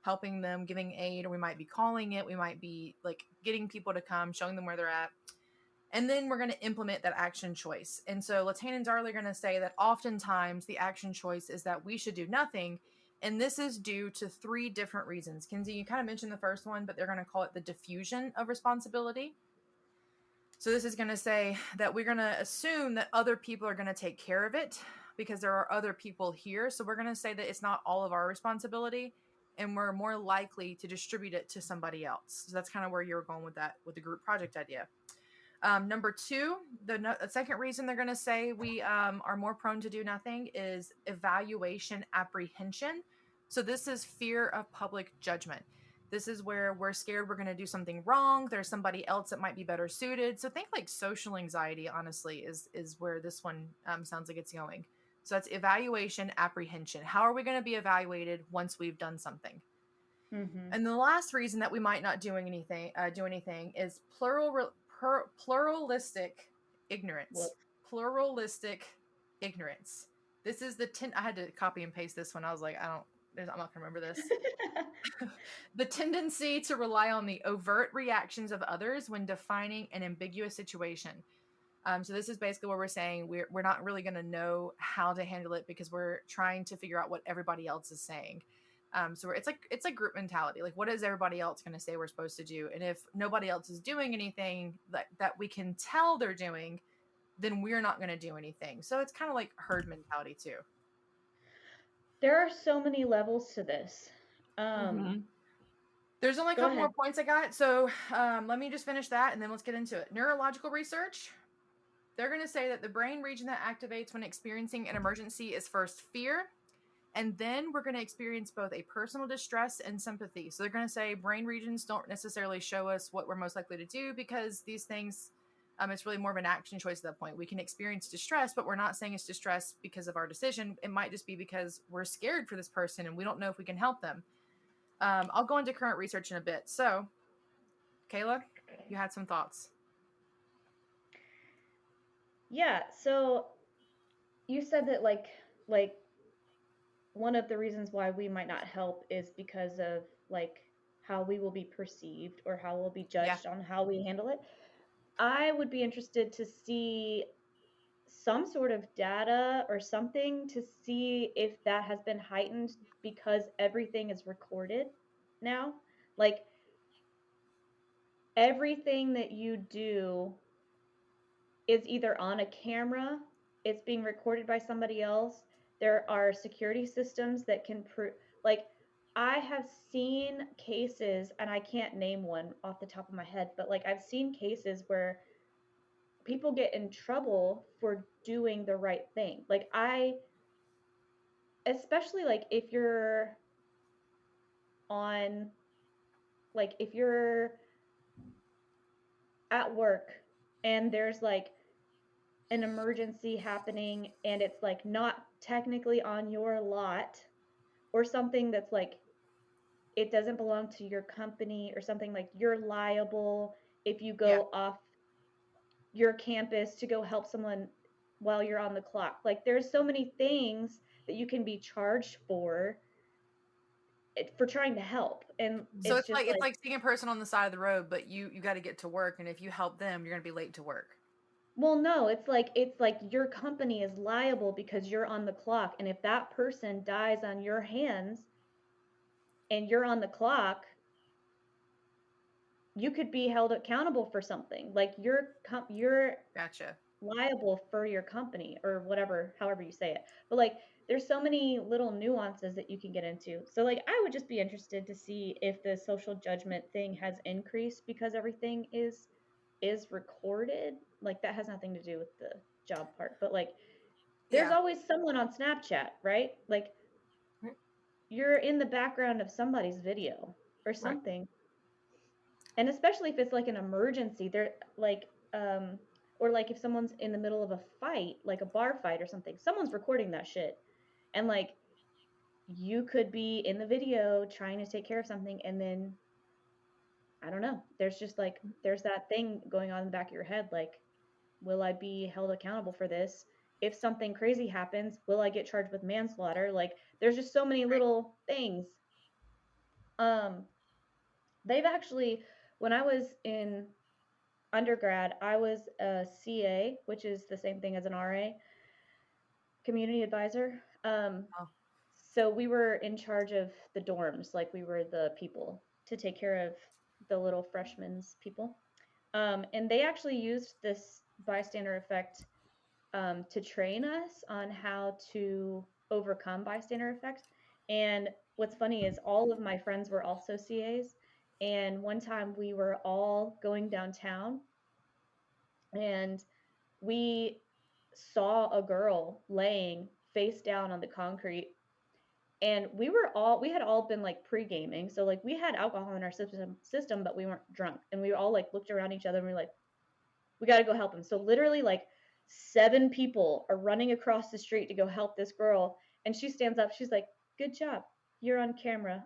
helping them, giving aid, or we might be calling it. We might be like getting people to come, showing them where they're at. And then we're going to implement that action choice. And so Latane and Darley are going to say that oftentimes the action choice is that we should do nothing. And this is due to 3 different reasons. Kinsey, you kind of mentioned the first one, but they're going to call it the diffusion of responsibility. So this is going to say that we're going to assume that other people are going to take care of it because there are other people here. So we're going to say that it's not all of our responsibility, and we're more likely to distribute it to somebody else. So that's kind of where you're going with that, with the group project idea. Number 2, the second reason they're going to say we are more prone to do nothing is evaluation apprehension. So this is fear of public judgment. This is where we're scared we're going to do something wrong. There's somebody else that might be better suited. So think like social anxiety, honestly, is where this one sounds like it's going. So that's evaluation apprehension. How are we going to be evaluated once we've done something? Mm-hmm. And the last reason that we might not do anything is pluralistic ignorance. Whoop. Pluralistic ignorance. This is I had to copy and paste this one. I was like, I'm not gonna remember this. The tendency to rely on the overt reactions of others when defining an ambiguous situation. So this is basically where we're saying we're not really going to know how to handle it because we're trying to figure out what everybody else is saying. So it's like group mentality. Like, what is everybody else going to say we're supposed to do? And if nobody else is doing anything that we can tell they're doing, then we're not going to do anything. So it's kind of like herd mentality too. There are so many levels to this. There's only a couple ahead. more points I got. So let me just finish that and then let's get into it. Neurological research. They're going to say that the brain region that activates when experiencing an emergency is first fear. And then we're going to experience both a personal distress and sympathy. So they're going to say brain regions don't necessarily show us what we're most likely to do because these things, it's really more of an action choice at that point. We can experience distress, but we're not saying it's distress because of our decision. It might just be because we're scared for this person and we don't know if we can help them. I'll go into current research in a bit. So, Kayla, you had some thoughts. Yeah, so you said that like like one of the reasons why we might not help is because of like how we will be perceived or how we'll be Yeah. judged on how we handle it. I would be interested to see some sort of data or something to see if that has been heightened because everything is recorded now. Like everything that you do is either on a camera, it's being recorded by somebody else. There are security systems that can prove, like, I have seen cases, and I can't name one off the top of my head, but like, I've seen cases where people get in trouble for doing the right thing. Like, especially like if you're on, like, if you're at work and there's like an emergency happening and it's like not technically on your lot or something that's like it doesn't belong to your company or something, like you're liable if you Yeah. go off your campus to go help someone while you're on the clock. Like there's so many things that you can be charged for trying to help, and So it's just it's like seeing a person on the side of the road, but you got to get to work, and if you help them, you're gonna be late to work. well, no, it's like your company is liable because you're on the clock, and if that person dies on your hands and you're on the clock, you could be held accountable for something. Like you're Gotcha. liable for your company or whatever, however you say it. But like there's so many little nuances that you can get into. So like I would just be interested to see if the social judgment thing has increased because everything is recorded. Like that has nothing to do with the job part. But like there's Yeah. always someone on Snapchat, right? Like Right. you're in the background of somebody's video or something. And especially if it's like an emergency, they're like or like if someone's in the middle of a fight, like a bar fight or something, someone's recording that shit. And like you could be in the video trying to take care of something, and then I don't know, there's just like there's that thing going on in the back of your head, like will I be held accountable for this? If something crazy happens, will I get charged with manslaughter? Like there's just so many little things. um they've actually, when I was in undergrad, I was a CA, which is the same thing as an RA, community advisor. Oh. So we were in charge of the dorms, like we were the people to take care of the little freshmen's people. And they actually used this bystander effect to train us on how to overcome bystander effect. And what's funny is all of my friends were also CAs. And one time we were all going downtown and we saw a girl laying face down on the concrete, and we had all been like pre-gaming, so like we had alcohol in our system, but we weren't drunk, and we all like looked around each other and we were like, we got to go help him. So literally like 7 people are running across the street to go help this girl, and she stands up, she's like, good job, you're on camera.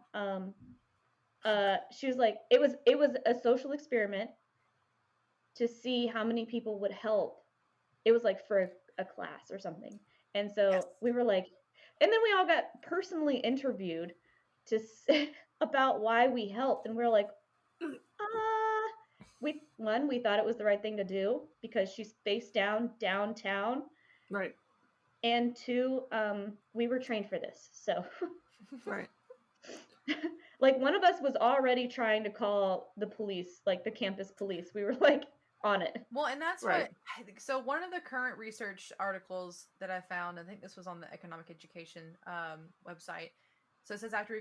She was like, it was a social experiment to see how many people would help. It was like for a class or something. And so Yes. we were like, and then we all got personally interviewed to about why we helped. And we are like, we thought it was the right thing to do because she's face down downtown. Right. And 2, we were trained for this. So Right. like one of us was already trying to call the police, like the campus police. We were like on it. Well, and that's Right. what I think. So one of the current research articles that I found, I think this was on the economic education website. So it says after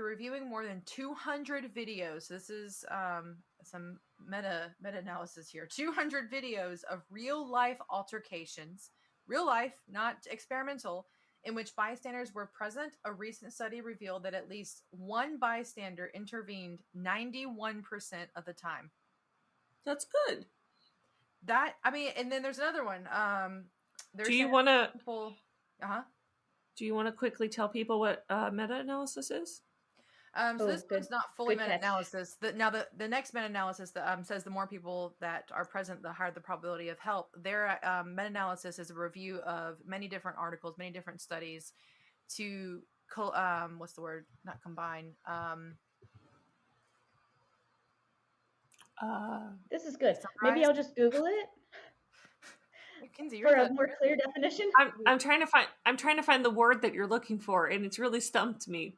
reviewing more than 200 videos, so this is some meta analysis here. 200 videos of real life altercations, real life, not experimental, in which bystanders were present. A recent study revealed that at least one bystander intervened 91% of the time. That's good. That, I mean, and then there's another one. Do you want to people? Do you want to quickly tell people what meta-analysis is? So this good, one's not fully good catch. meta-analysis. Now the next meta-analysis that says the more people that are present, the higher the probability of help. Their meta-analysis is a review of many different articles, many different studies to what's the word? Not combine. This is good. Summarize? Maybe I'll just Google it Kinsey, for a more clear definition. I'm trying to find the word that you're looking for, and it's really stumped me.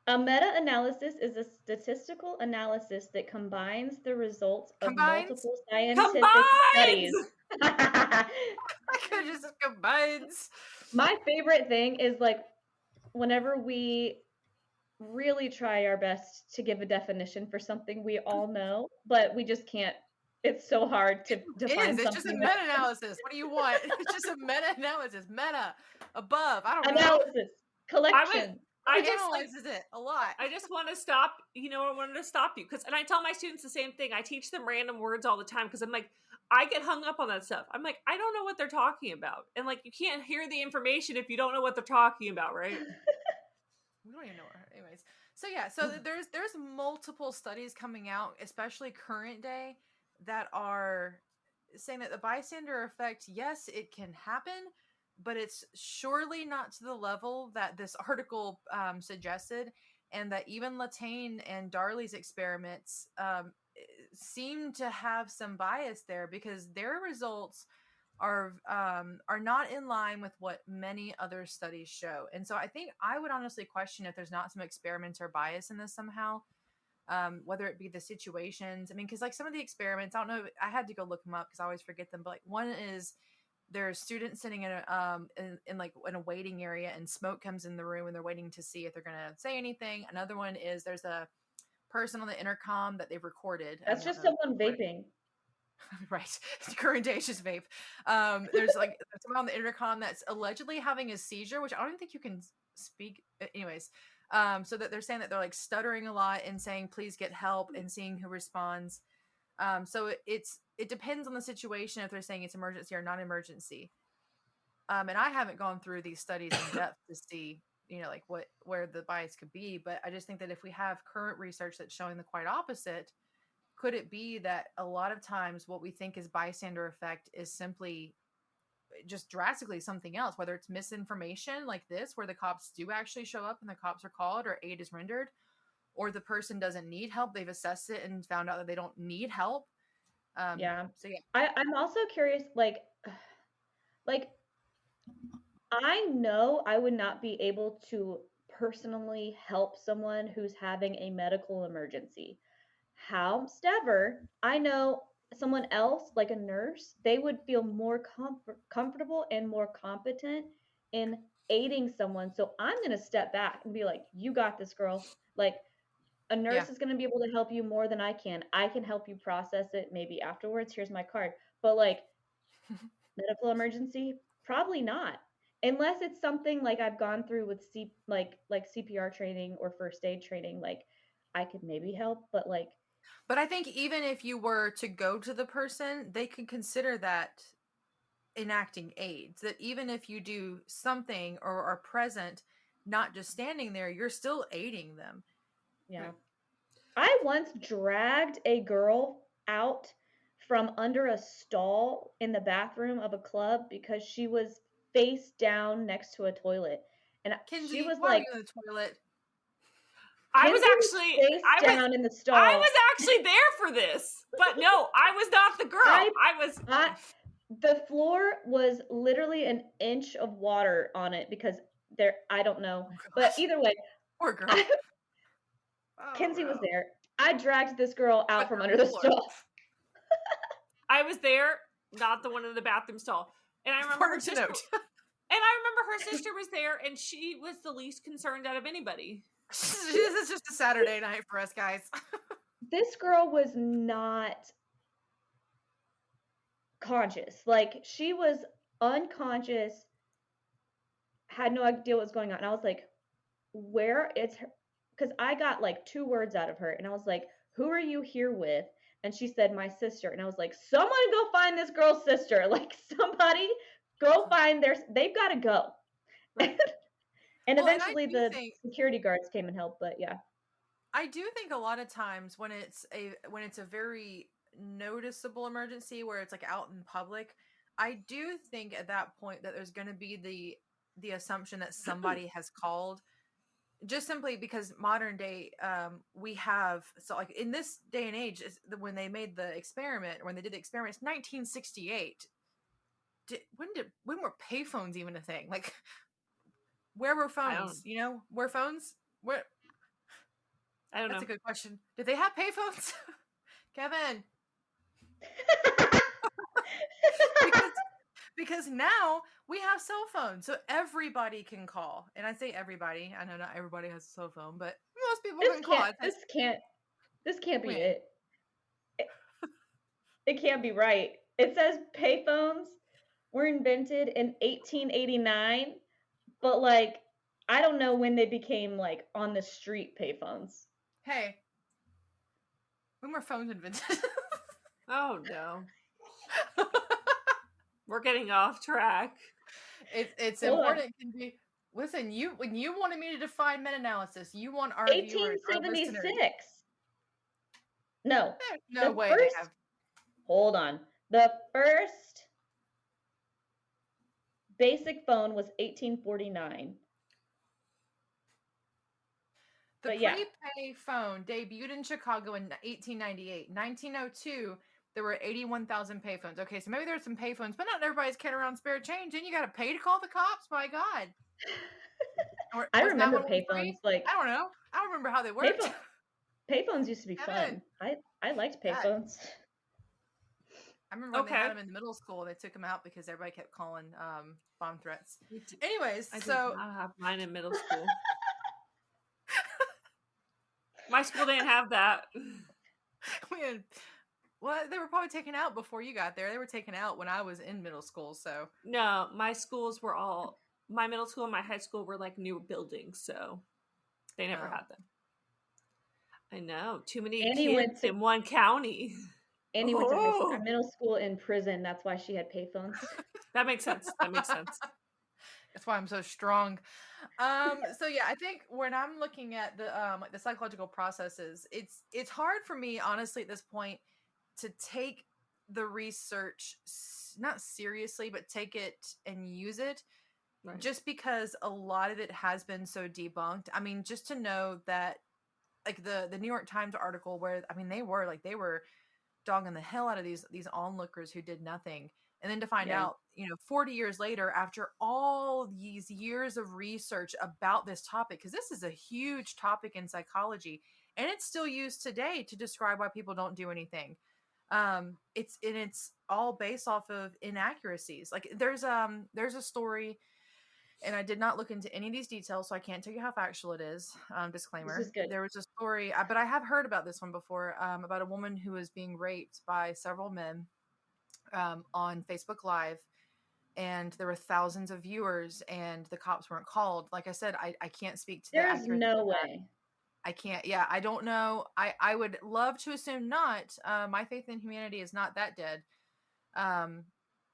A meta-analysis is a statistical analysis that combines the results of multiple scientific studies. I could just combines. My favorite thing is like whenever we really try our best to give a definition for something we all know, but we just can't. It's so hard to define something. It's just a meta-analysis. What do you want? It's just a meta-analysis. Meta. Above. I don't know. Analysis. Collection. I just analyzes it a lot. I just want to stop. I wanted to stop you and I tell my students the same thing. I teach them random words all the time because I'm like, I get hung up on that stuff. I'm like, I don't know what they're talking about, and like, you can't hear the information if you don't know what they're talking about, right? We don't even know. Anyways, so yeah, so there's multiple studies coming out, especially current day, that are saying that the bystander effect, yes, it can happen, but it's surely not to the level that this article suggested, and that even Latane and Darley's experiments seem to have some bias there, because their results are not in line with what many other studies show. And so I think I would honestly question if there's not some experimenter bias in this somehow, whether it be the situations. I mean, because like some of the experiments, I don't know, I had to go look them up because I always forget them, but like one is there's students sitting in a waiting area, and smoke comes in the room and they're waiting to see if they're going to say anything. Another one is there's a person on the intercom that they've recorded. That's just someone vaping. Right. Current day is just vape. There's like someone on the intercom that's allegedly having a seizure, which I don't even think you can speak. Anyways, so that they're saying that they're like stuttering a lot and saying, please get help, and seeing who responds. So it depends on the situation if they're saying it's emergency or non-emergency. And I haven't gone through these studies in depth to see, like where the bias could be. But I just think that if we have current research that's showing the quite opposite, could it be that a lot of times what we think is bystander effect is simply just drastically something else, whether it's misinformation like this, where the cops do actually show up and the cops are called or aid is rendered, or the person doesn't need help. They've assessed it and found out that they don't need help. So yeah. I'm also curious, like I know I would not be able to personally help someone who's having a medical emergency. However, I know someone else, like a nurse, they would feel more comfortable and more competent in aiding someone. So I'm going to step back and be like, you got this, girl. Like, a nurse is going to be able to help you more than I can. I can help you process it maybe afterwards. Here's my card. But like medical emergency, probably not. Unless it's something like I've gone through with like CPR training or first aid training, like I could maybe help, but I think even if you were to go to the person, they could consider that enacting aids, that even if you do something or are present, not just standing there, you're still aiding them. Yeah. I once dragged a girl out from under a stall in the bathroom of a club because she was face down next to a toilet. And Kinsey, she was why like, were you in the toilet? I was down in the stall. I was actually there for this, but no, I was not the girl. The floor was literally an inch of water on it because I don't know, but either way, poor girl. Kinsey was there. I dragged this girl out from under the stall. I was there, not the one in the bathroom stall, and I remember her sister. And I remember her sister was there, and she was the least concerned out of anybody. This is just a Saturday night for us guys. This girl was not conscious. Like, she was unconscious, had no idea what was going on. And I was like, where is her? Because I got like 2 words out of her. And I was like, who are you here with? And she said, my sister. And I was like, someone go find this girl's sister. Like, somebody go find they've got to go. And Well, and I eventually do the think security guards came and helped, but yeah. a lot of times when it's a very noticeable emergency where it's like out in public, I do think at that point that there's going to be the assumption that somebody has called, just simply because modern day we have, so like in this day and age when they made the experiment, when they did the experiment, it's 1968. When were payphones even a thing? Like, where were I don't. phones? Were phones? Where? I don't That's know. a good question. Did they have payphones? Kevin. because now we have cell phones, so everybody can call. And I say everybody. I know not everybody has a cell phone, but most people can call. This can't be Wait. it. It can't be right. It says payphones were invented in 1889, but like I don't know when they became like on the street payphones. Hey, when were phones invented? Oh no. We're getting off track. It's Hold on. important. It can be. Listen, when you wanted me to define meta-analysis, you want our viewers, our listeners. 1876. No. There's no The way first, they have. hold on. The first basic phone was 1849. The But yeah. prepay phone debuted in Chicago in 1898. 1902, there were 81,000 payphones. Okay, so maybe there's some payphones, but not everybody's carrying around spare change. And you got to pay to call the cops. My God. I Was remember 911 payphones. free? Like I don't know. I don't remember how they worked. payphones used to be Kevin. fun. I liked God. payphones. I remember when they Okay. had them in the middle school, they took them out because everybody kept calling bomb threats. We did- Anyways, I so did not have mine in middle school. My school didn't have that. we had, well, they were probably taken out before you got there. They were taken out when I was in middle school. So No, my schools were all, my middle school and my high school were like new buildings, so they never Oh. had them. I know, too many Annie went kids to- in one county. Annie went to Oh. middle school in prison. That's why she had payphones. That makes sense. That makes sense. that's why I'm so strong. So yeah, I think when I'm looking at the like the psychological processes, it's hard for me honestly at this point to take the research not seriously, but take it and use it. Right. Just because a lot of it has been so debunked. I mean, just to know that like the New York Times article where I mean they were dogging the hell out of these onlookers who did nothing, and then to find Yeah. out 40 years later, after all these years of research about this topic, because this is a huge topic in psychology and it's still used today to describe why people don't do anything. It's all based off of inaccuracies. Like there's a story, and I did not look into any of these details, so I can't tell you how factual it is. Disclaimer. This is good. There was a story, but I have heard about this one before, about a woman who was being raped by several men on Facebook Live, and there were thousands of viewers, and the cops weren't called. Like I said, I can't speak to the There's accuracy no of that. way. I can't. Yeah, I don't know. I would love to assume not. My faith in humanity is not that dead.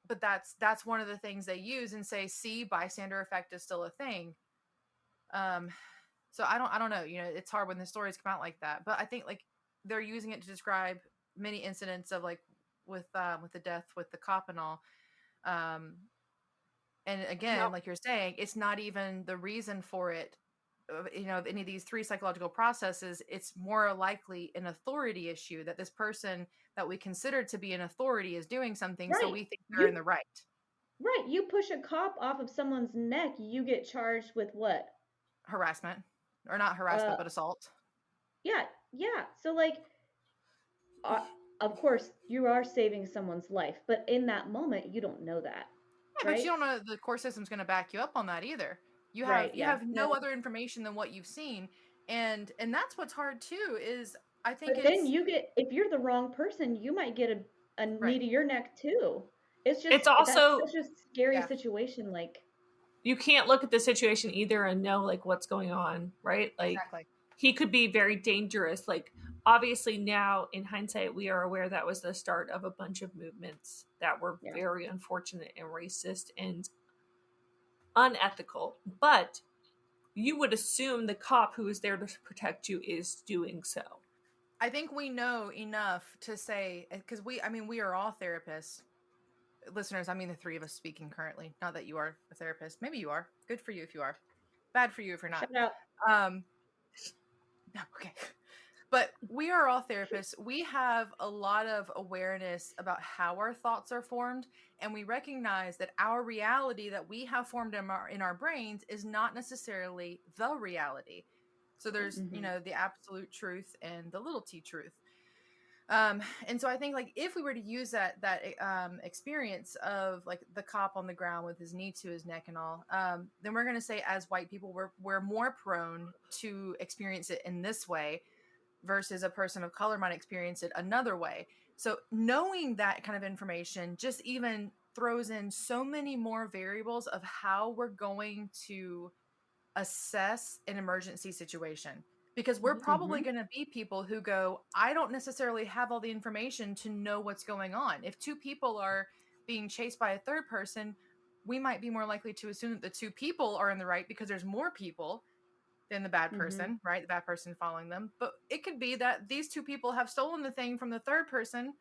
But that's one of the things they use and say, see, bystander effect is still a thing. So I don't know. It's hard when the stories come out like that. But I think like they're using it to describe many incidents of like with the death with the cop and all. And again, Nope. like you're saying, it's not even the reason for it. Of any of these three psychological processes, it's more likely an authority issue that this person that we consider to be an authority is doing something, so Right. we think they're in the right. Right. You push a cop off of someone's neck, you get charged with what? Harassment, or not harassment, but assault. Yeah. So like, of course, you are saving someone's life, but in that moment, you don't know that. Yeah, right? but you don't know the court system's going to back you up on that either. You have Right, you yeah. have no No. other information than what you've seen, and that's what's hard too. Is I think But then you get, if you're the wrong person, you might get a knee Right. to your neck too. It's just It's also- that's such a scary Yeah. situation. Like, You can't look at the situation either and know like what's going on, right? Like exactly. he could be very dangerous. Like obviously now in hindsight, we are aware that was the start of a bunch of movements that were Yeah. very unfortunate and racist and unethical. But you would assume the cop who is there to protect you is doing so. I think we know enough to say, because we are all therapists. Listeners, I mean the three of us speaking currently. Not that you are a therapist. Maybe you are. Good for you if you are. Bad for you if you're not. Shout out. No, okay. But we are all therapists. We have a lot of awareness about how our thoughts are formed, and we recognize that our reality that we have formed in our brains is not necessarily the reality. So there's, the absolute truth and the little t truth. And so I think, like, if we were to use that experience of, like, the cop on the ground with his knee to his neck and all, then we're going to say, as white people, we're more prone to experience it in this way versus a person of color might experience it another way. So knowing that kind of information just even throws in so many more variables of how we're going to assess an emergency situation. Because we're probably going to be people who go, I don't necessarily have all the information to know what's going on. If two people are being chased by a third person, we might be more likely to assume that the two people are in the right because there's more people than the bad person, right? The bad person following them. But it could be that these two people have stolen the thing from the third person,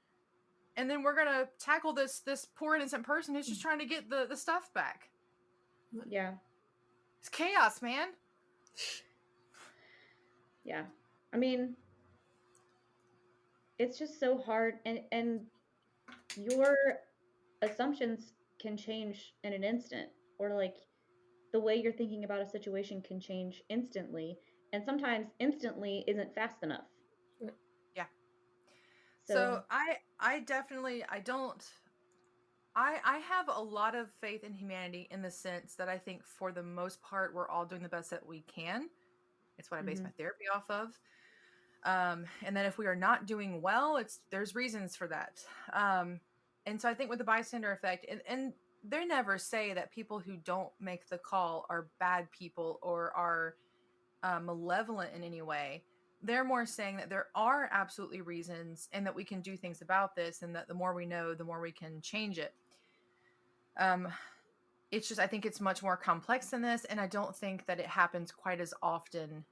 and then we're going to tackle this poor innocent person who's just trying to get the stuff back. Yeah. It's chaos, man. Yeah. I mean, it's just so hard, and your assumptions can change in an instant, or like the way you're thinking about a situation can change instantly, and sometimes instantly isn't fast enough. Yeah. So I definitely, I have a lot of faith in humanity in the sense that I think for the most part, we're all doing the best that we can. It's what I base my therapy off of. And then if we are not doing well, there's reasons for that. And so I think with the bystander effect, and they never say that people who don't make the call are bad people or are malevolent in any way. They're more saying that there are absolutely reasons and that we can do things about this, and that the more we know, the more we can change it. It's just, I think it's much more complex than this, and I don't think that it happens quite as often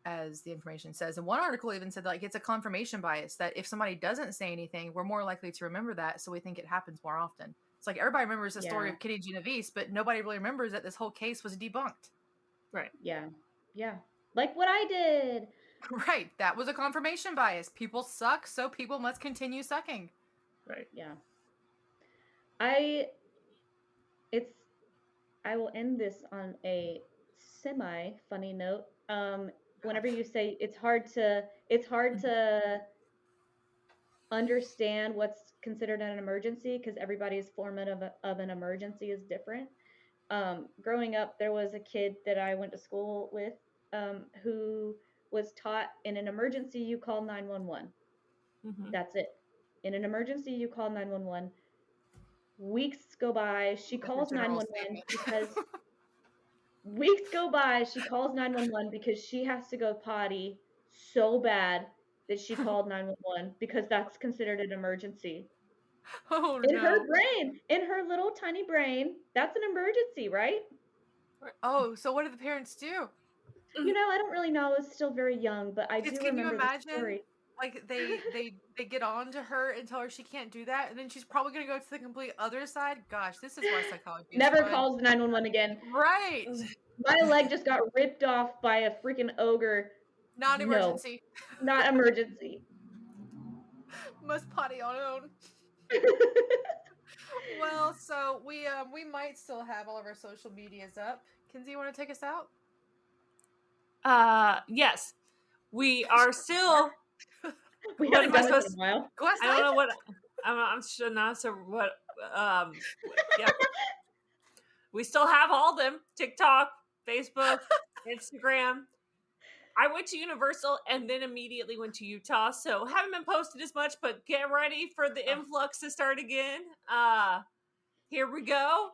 as the information says. And one article even said, like, it's a confirmation bias, that if somebody doesn't say anything, we're more likely to remember that, so we think it happens more often. It's like everybody remembers the story of Kitty Genovese, but nobody really remembers that this whole case was debunked. Right. Yeah. Yeah. Like what I did. Right. That was a confirmation bias. People suck, so people must continue sucking. Right. Yeah. I will end this on a semi-funny note. Whenever you say it's hard to understand what's considered an emergency, because everybody's format of an emergency is different. Growing up, there was a kid that I went to school with who was taught, in an emergency you call 911. That's it. In an emergency you call 911. Weeks go by, she calls 911 because weeks go by, she calls 911 because she has to go potty so bad that she called 911 because that's considered an emergency. Oh, in her brain, in her little tiny brain, that's an emergency, right? Oh, so what did the parents do? You know, I don't really know. I was still very young, but I do remember. Can you imagine? The story. Like they get on to her and tell her she can't do that, and then she's probably gonna go to the complete other side. Gosh, this is why psychology is never fun. calls 911 again. Right. My leg just got ripped off by a freaking ogre. Not emergency. No, not emergency. Must potty on own. Well, so we might still have all of our social medias up. Kinsey, you want to take us out? Yes. We are still. We haven't done this in a while. Go outside. I don't know what. I'm sure not. So what? Yeah. We still have all of them: TikTok, Facebook, Instagram. I went to Universal and then immediately went to Utah, so haven't been posted as much. But get ready for the influx to start again. Here we go.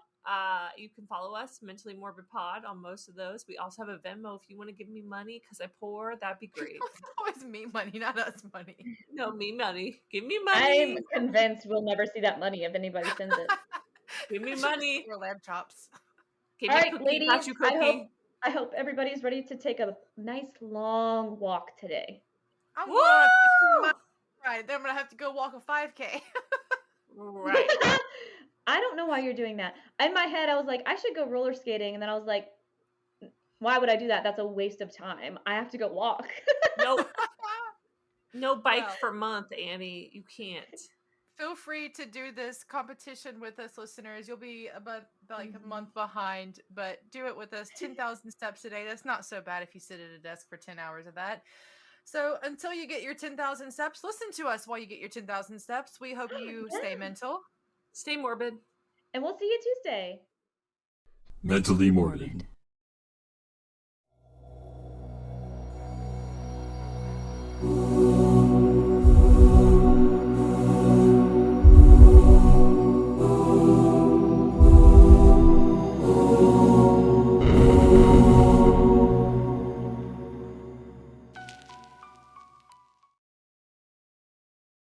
You can follow us, Mentally Morbid Pod, on most of those. We also have a Venmo if you want to give me money because I pour. That'd be great. It's always me money, not us money. No, me money. Give me money. I'm convinced we'll never see that money if anybody sends it. Give me money. Or lamb chops. Give All me right, cookie, ladies. got you cookie. I hope everybody's ready to take a nice long walk today. I'm Woo! going right. Then I'm gonna have to go walk a 5K. Right. I don't know why you're doing that. In my head, I was like, I should go roller skating, and then I was like, why would I do that? That's a waste of time. I have to go walk. Nope. No bike Well. for month, Annie. You can't. Feel free to do this competition with us, listeners. You'll be about like a month behind, but do it with us. 10,000 steps a day. That's not so bad if you sit at a desk for 10 hours of that. So until you get your 10,000 steps, listen to us while you get your 10,000 steps. We hope you stay mental. Stay morbid. And we'll see you Tuesday. Mentally Morbid.